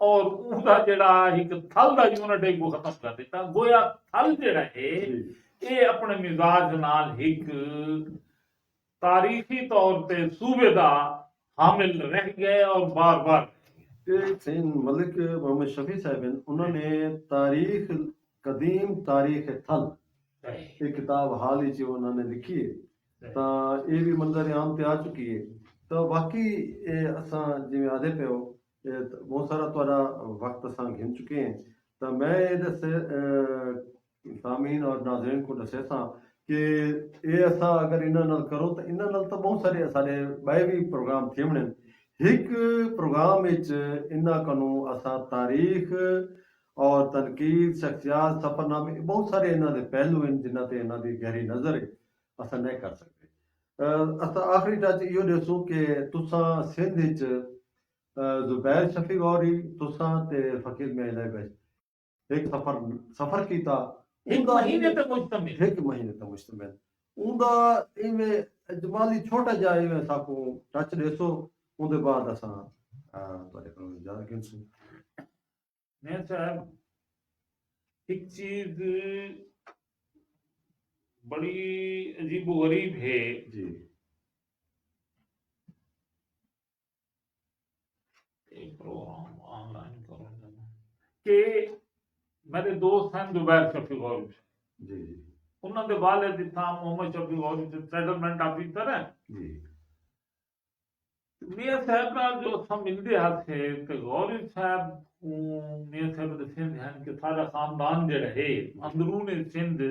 Speaker 2: और उसका जेड़ा एक थल दा यूनिट है वो खत्म कर दिता। गोया थल जेड़ा है ये अपने मिजाज नाल एक तारीखी तौर पे सूबे दा हामिल रह गए और बार बार
Speaker 1: सैयद मलिक मोहम्मद शफी साहब उन्होंने तारीख कदीम तारीख थल एक किताब हाल ही उन्होंने लिखी है तो ये भी मंजर आम ते आ चुकी है। तो बाकी असा जिवें आदे पे हो बहुत सारा तुहाडा वक्त असा घिन चुके हैं, तो मैं ये दसे सामीन और नाज़रीन को दसे सा कि ये असा अगर इन्हां नाल करो तो इन्हां नाल तो बहुत सारे साडे बाए भी प्रोग्राम थे वणन। एक प्रोग्राम इन्ना कनू असा तारीख और तनकीद शख्सियात सफरनामे बहुत सारे इन्हां दे पहलू हैं जिन्हां ते इन्हां दी गहरी नज़र है असा नहीं कर सकते। असा आखिरी टच इहो दसो कि तुसां सिंध विच जुबैर शफी गौरी तुसां ते फकीर मेहला विच एक सफर कीता
Speaker 2: एक महीने तक मुश्तमिल
Speaker 1: उनदा इवें जमाली छोटा जिहा इवें साकू टच दसो ਉਹਦੇ ਬਾਅਦ ਅਸਾਂ ਤੁਹਾਡੇ ਕੋਲ ਜ਼ਿਆਦਾ ਕਿਨ ਸੁਣ।
Speaker 2: मैं साहब एक चीज बड़ी अजीब गरीब है
Speaker 1: जी,
Speaker 2: एक प्रोग्राम ऑनलाइन करूंगा कि मेरे दोस्त हैं जुबैर शफी गौरी
Speaker 1: जी,
Speaker 2: उन्होंने वाले दिता मोहम्मद शफी गौरी सेटलमेंट ऑफिसर है
Speaker 1: जी,
Speaker 2: मियां साहब नाल जो असां मिलदे हाथे ते गौरी साहब मियां साहब दे सिंध हैं कि सारा खानदान जेड़ा है अंदरूनी सिंध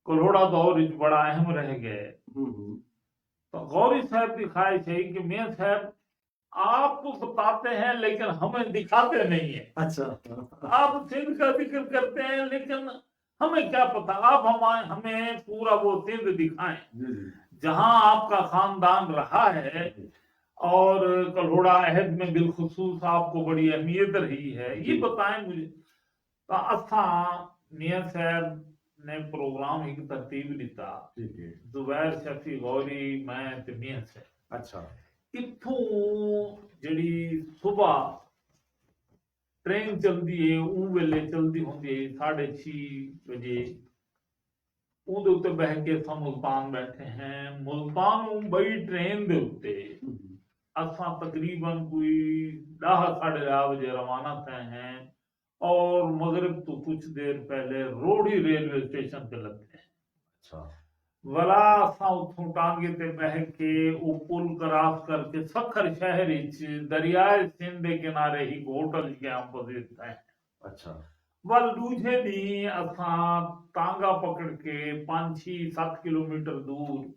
Speaker 2: कलोड़ा दौर विच बड़ा अहम रह गए। तो गौरी साहब की ख्वाहिश है कि मियां साहब आप तो बताते हैं लेकिन हमें दिखाते नहीं है।
Speaker 1: अच्छा
Speaker 2: आप सिंध का जिक्र करते हैं लेकिन हमें क्या पता, आप हमें पूरा वो सिंध दिखाएं जहां आपका खानदान रहा है और कल्होड़ा अहद में बिलखुसूस आपको बड़ी अहमियत रही है, ये बताएं मुझे। तो असा मियां साहब ने प्रोग्राम एक तरतीब दिता, जुबैर शफी गौरी मैं ते मियां साहब
Speaker 1: अच्छा
Speaker 2: इथों जड़ी सुबह ट्रेन चलती है ऊ वेले चलती होंगी 6:30 बजे ਉਹਦੇ ਉੱਤੇ ਬਹਿ ਕੇ ਅਸਾਂ ਮੁਲਤਾਨ ਬੈਠੇ हैं मुल्तान मुंबई ट्रेन ਦੇ ਉੱਤੇ असां तकरीबन कोई 10 साढ़े 10 बजे रवाना थे हैं और मगरिब तो कुछ देर पहले रोड़ी रेलवे स्टेशन पे लगते हैं
Speaker 1: अच्छा
Speaker 2: वला असां उठों टांगे ते बह के वो पुल क्रॉस करके सखर शहर दरियाए सिंध के किनारे ही होटल के अपोजिट है
Speaker 1: अच्छा
Speaker 2: वल दूजे दी असां टांगा पकड़ के 5-6-7 किलोमीटर दूर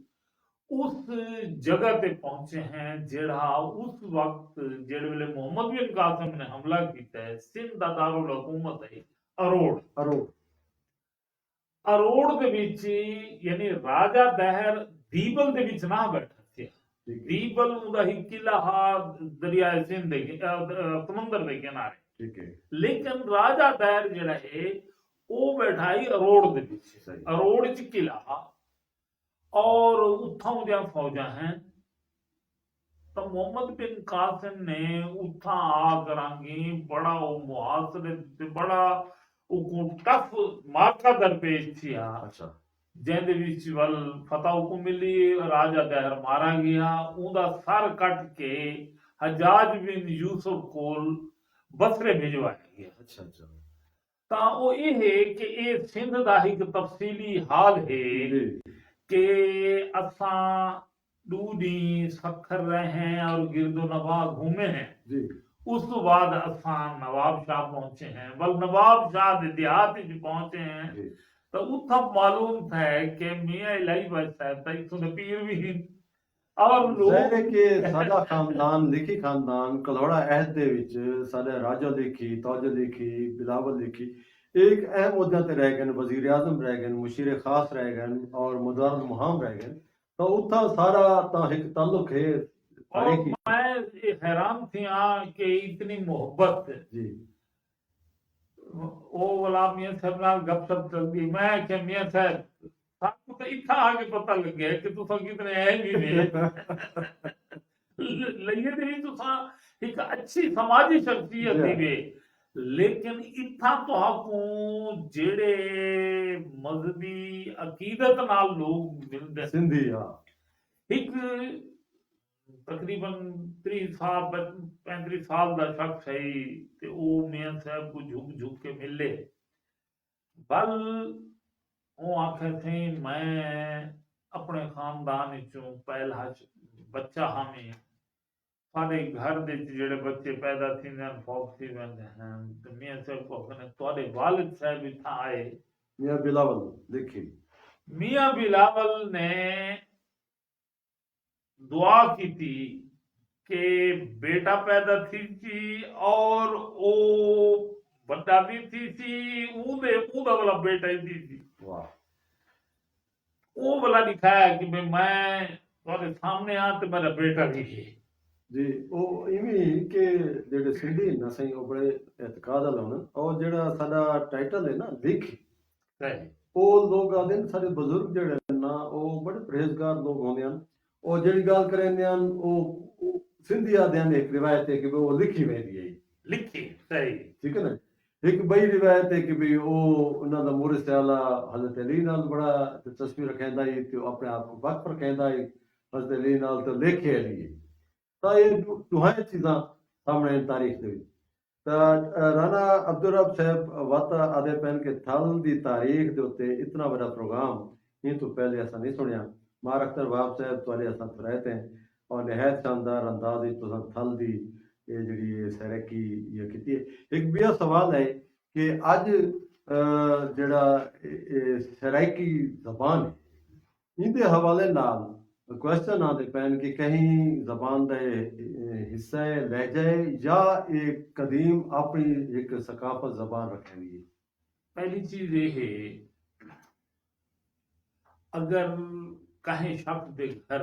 Speaker 2: उस जगह पे पहुंचे हैं जेड़ा उस वक्त जेड़े वेले मोहम्मद बिन कासिम ने हमला किया है सिंध दा दारुल हुकूमत है अरोड़
Speaker 1: अरो
Speaker 2: अरोड़ दे विच यानी राजा दहर दीबल दे विच ना बैठा सी
Speaker 1: ठीक है
Speaker 2: दीबल उदा ही किला हा दरियाए सिंध दे समंदर दे किनारे
Speaker 1: ठीक है
Speaker 2: लेकिन राजा दहर जेड़ा है वो बैठा ही अरोड़ दे विच
Speaker 1: सही
Speaker 2: अरोड़ च किला और उत्थों दी फौजा हैं तो मोहम्मद बिन कासिम ने उत्था आ करांगी बड़ा वो मुहासरे ते बड़ा वो टफ मार्का दरपेश थिया
Speaker 1: अच्छा
Speaker 2: जिहदे विच वल फतह को मिली राजा दहर मारा गया उहदा सर कट के हजाज बिन यूसुफ कोल बसरे भिजवाया गया
Speaker 1: अच्छा अच्छा
Speaker 2: ਤਾਂ ਉਹ ਇਹ ਹੈ ਕਿ ਇਹ ਸਿੰਧ ਦਾ ਇੱਕ ਤਫਸੀਲੀ ਹਾਲ ਹੈ
Speaker 1: जी
Speaker 2: कि असां दूधी सखर रहे हैं और गिरदो नवाह घूमे हैं
Speaker 1: जी
Speaker 2: उस तो बाद असां नवाब शाह पहुंचे हैं बल नवाब शाह दे देहात च पहुंचे हैं
Speaker 1: जी
Speaker 2: तो उत्था मालूम था कि मियां इलाही भाई साहब तो इथों दे पीर भी हैं और लोग
Speaker 1: ज़ाहिर है कि साडा खानदान लिखी खानदान कलौड़ा अहद दे विच साडे राजा लिखी तौज लिखी बिलावल लिखी एक अहम उहदे ते रह गए वजीर आजम रह गए मुशीर खास रह गए और मुदार मुहाम रह गए तो उत्था सारा तो एक ताल्लुक है
Speaker 2: और
Speaker 1: तारीखी
Speaker 2: मैं हैरान थी कि इतनी मोहब्बत
Speaker 1: जी
Speaker 2: वो वाला मियां साहब नाल गपशप चलती मैं क्या मियां साहब सानू तो इत्था आके पता लग गया कि तुसा कितने अहम ही ने लइए दे विच तुसा एक अच्छी समाजी शख्सियत
Speaker 1: जी।
Speaker 2: ही वे लेकिन इत्था तुहाकू जेड़े मजहबी अकीदत नाल लोग मिलदे
Speaker 1: सिंधी हाँ
Speaker 2: एक तकरीबन 30 साल 35 साल दा शख्स है ते ओ मियां साहब को झुक झुक के मिले बल वो आखे थे मैं अपने खानदान चों पहला बच्चा हामी सारे घर दे जेड़े बच्चे पैदा थींदे हैं फौत थी वेंदे हैं ते मियां साहब को अपने तोड़े वालिद साहब इत्था आए
Speaker 1: मियां बिलावल देखी
Speaker 2: मियां बिलावल ने दुआ की थी कि बेटा पैदा थी और ओ बड़ा भी थी ऊदा वाला बेटा ही थी
Speaker 1: वाह
Speaker 2: वो वाला दिखाया कि भाई मैं तुम्हारे सामने आ तो मेरा बेटा भी है
Speaker 1: जी ਉਹ ਇਵੇਂ ਕਿ ਜਿਹੜੇ ਸਿੰਧੀ ਨਾ ਸਹੀ ਉਹ ਬੜੇ ਇਤਕਾਦ ਵਾਲੇ ਹੋਣ ਔਰ ਜਿਹੜਾ ਸਾਡਾ ਟਾਈਟਲ ਹੈ ਨਾ ਲਿਖੀ
Speaker 2: सही
Speaker 1: ਉਹ ਲੋਕ ਆਦੇ ਨੇ ਸਾਡੇ ਬਜ਼ੁਰਗ ਜਿਹੜੇ ਨੇ ਨਾ ਉਹ ਬੜੇ ਪਰਹੇਜ਼ਗਾਰ ਲੋਕ ਹੁੰਦੇ ਹਨ ਉਹ ਜਿਹੜੀ ਗੱਲ ਕਰਦੇ ਹਨ ਉਹ ਸਿੰਧੀ ਆਦਿਆਂ ਦੀ ਇੱਕ ਰਿਵਾਇਤ ਹੈ ਕਿ ਵੀ ਉਹ ਲਿਖੀ ਵੇਂਦੀ ਹੈ
Speaker 2: लिखी सही
Speaker 1: ਠੀਕ ਹੈ ਨਾ ਇੱਕ ਬਈ ਰਿਵਾਇਤ ਹੈ ਕਿ ਵੀ ਉਹ ਉਹਨਾਂ ਦਾ ਮੁਰਸ਼ਦ ਆਲਾ ਹਜ਼ਰਤ ਅਲੀ ਨਾਲ ਬੜਾ ਦਿਲਚਸਪੀ ਰੱਖਦਾ ਹੈ ਤੇ ਉਹ ਆਪਣੇ ਆਪ ਨੂੰ ਵਕਫ ਰੱਖਦਾ ਹੈ ਹਜ਼ਰਤ ਅਲੀ ਨਾਲ ਤੇ ਲਿਖੇ ਅਲੀ ਹੈ ਤਾਂ ਇਹ ਦੋਹਾਂ ਚੀਜ਼ਾਂ ਸਾਹਮਣੇ ਤਾਰੀਖ ਦੇ ਵਿੱਚ ਤਾਂ ਰਾਣਾ ਅਬਦੁਰ ਰੱਬ ਸਾਹਿਬ ਵਾਤਾ ਆਦੇ ਪੈਨ ਕੇ ਥਲ ਦੀ ਤਾਰੀਖ ਦੇ ਉੱਤੇ ਇਤਨਾ ਵੱਡਾ ਪ੍ਰੋਗਰਾਮ ਇਹ ਤੋਂ ਪਹਿਲੇ ਅਸਾਂ ਨਹੀਂ ਸੁਣਿਆ ਮਾਰ ਅਖਤਰ ਵਾਬ ਸਾਹਿਬ ਤੁਹਾਡੇ ਅਸਾਂ ਰਹਿਤੇ हैं और नहायत शानदार अंदाज तो थल दी ये जी सैरकी ये की एक बिया सवाल है कि अज जड़ा सैराकी जबान है इनके हवाले नाल क्वेश्चन आते पैन कि कहीं जबान का हिस्सा है लहजा है या एक कदीम अपनी एक सकाफत जबान रखी हुई है
Speaker 2: पहली चीज ये है अगर कहीं शख्स के घर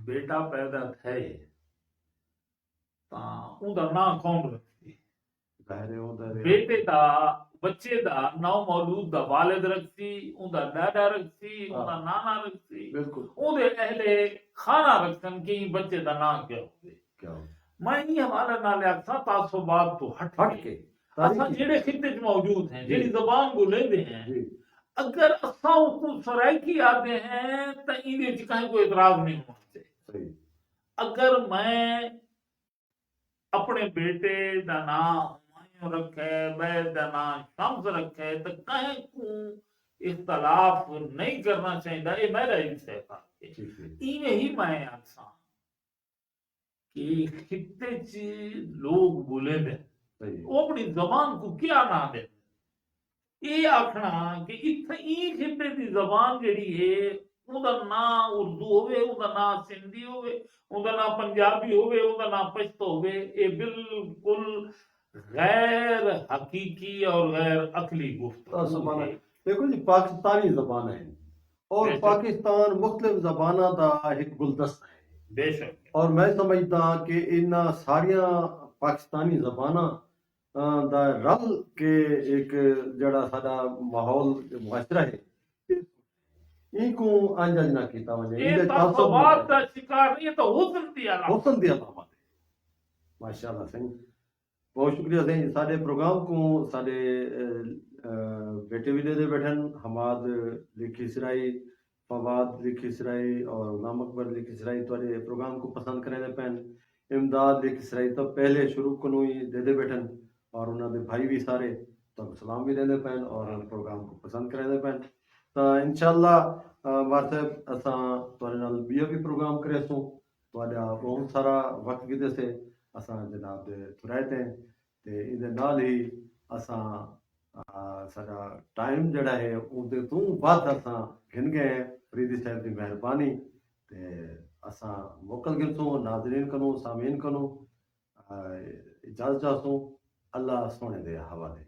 Speaker 2: बेटा पैदा थे ਤਾਂ ਉਹਦਾ ਨਾਂ ਕੌਣ ਰੱਖੇ
Speaker 1: ਜ਼ਾਹਿਰ ਹੈ ਉਹਦਾ
Speaker 2: ਬੇਟੇ ਦਾ ਬੱਚੇ ਦਾ ਨਾਂ ਮੌਲੂਦ ਦਾ ਵਾਲਿਦ ਰੱਖੀ ਉਹਦਾ ਦਾਦਾ ਰੱਖੀ ਉਹਦਾ ਨਾਨਾ ਰੱਖੀ
Speaker 1: बिल्कुल
Speaker 2: ਉਹਦੇ ਅਹਲੇ ਖਾਨਾ ਰੱਖਣ ਕਿ ਬੱਚੇ ਦਾ ਨਾਂ ਕੀ ਹੋਵੇ
Speaker 1: क्या
Speaker 2: मैं ये हवाले नाल आखा तासुबात तो हट
Speaker 1: हट
Speaker 2: के
Speaker 1: के
Speaker 2: असां
Speaker 1: तारीखी
Speaker 2: जेड़े खिते च मौजूद हैं
Speaker 1: जी
Speaker 2: जेड़ी जबान बोलेंदे हैं
Speaker 1: जी
Speaker 2: अगर असां उसको सराइकी आते हैं तो इहदे च कहीं कोई इतराज नहीं होना चाहिए।
Speaker 1: सही
Speaker 2: अगर मैं अपने बेटे दा नाम हुमायूं रखे बैद दा नाम शम्स रखे तो कहीं को इख्तलाफ नहीं करना चाहिए। ये मेरा इंसाफ है।
Speaker 1: ठीक है
Speaker 2: इवें ही मैं आखा कि खिते च लोग बोले दे
Speaker 1: सही है
Speaker 2: वो अपनी जबान को क्या ना दे ये आखना कि इत्थे ई खिते दी जबान जेड़ी है ਉਹਦਾ ਨਾਂ ਉਰਦੂ ਹੋਵੇ ਉਹਦਾ ਨਾਂ ਸਿੰਧੀ ਹੋਵੇ ਉਹਦਾ ਨਾਂ ਪੰਜਾਬੀ ਹੋਵੇ ਉਹਦਾ ਨਾਂ ਪਸ਼ਤੋ ਹੋਵੇ ਇਹ ਬਿਲਕੁਲ गैर हकीकी और गैर अकली गुफ्तगू
Speaker 1: सुभान
Speaker 2: है।
Speaker 1: देखो जी पाकिस्तानी ज़बान है और
Speaker 2: बेशक
Speaker 1: पाकिस्तान मुख्तलिफ ज़बाना का एक गुलदस्ता है
Speaker 2: बेशक
Speaker 1: और मैं समझदा कि इन्ना सारिया पाकिस्तानी ज़बाना दा रल के एक जड़ा साडा माहौल मुआशरा है इनको अंजज ना कीता वजे
Speaker 2: ये
Speaker 1: इनदे तासब
Speaker 2: तस्वुबात का शिकार ये तो हुस्न दी अलामत
Speaker 1: हुसन दी अलामत है माशाअल्लाह सही बहुत शुक्रिया सही साडे प्रोग्राम को साडे बेटे भी दे बैठन हमाद लिखी सिराई फवाद लिखी सिराई और गुलाम अकबर लिखी सिराई तुहाडे प्रोग्राम को पसंद करे पैन इमदाद लिखी सिराई तो पहले शुरू को ही दे बैठन और उन्होंने भाई भी सारे तो सलाम भी देंदे पैन और प्रोग्राम को पसंद करे पैन तो इंशाअल्लाह वाट्सएप असां तुहाडे नाल ॿियो भी प्रोग्राम करेसूं तुहाडा बहुत सारा वक्त गिदे से असां जनाब दे तुराए ते इहदे नाल ही असां साडा टाइम जड़ा है उहदे तों वध असां घिन गए फरीदी साहब की मेहरबानी ते असां मोकल गिनसूं नाज़रीन कनो सामीन कनो इजाज़त चाहसूं अल्लाह सोने दे हवाले।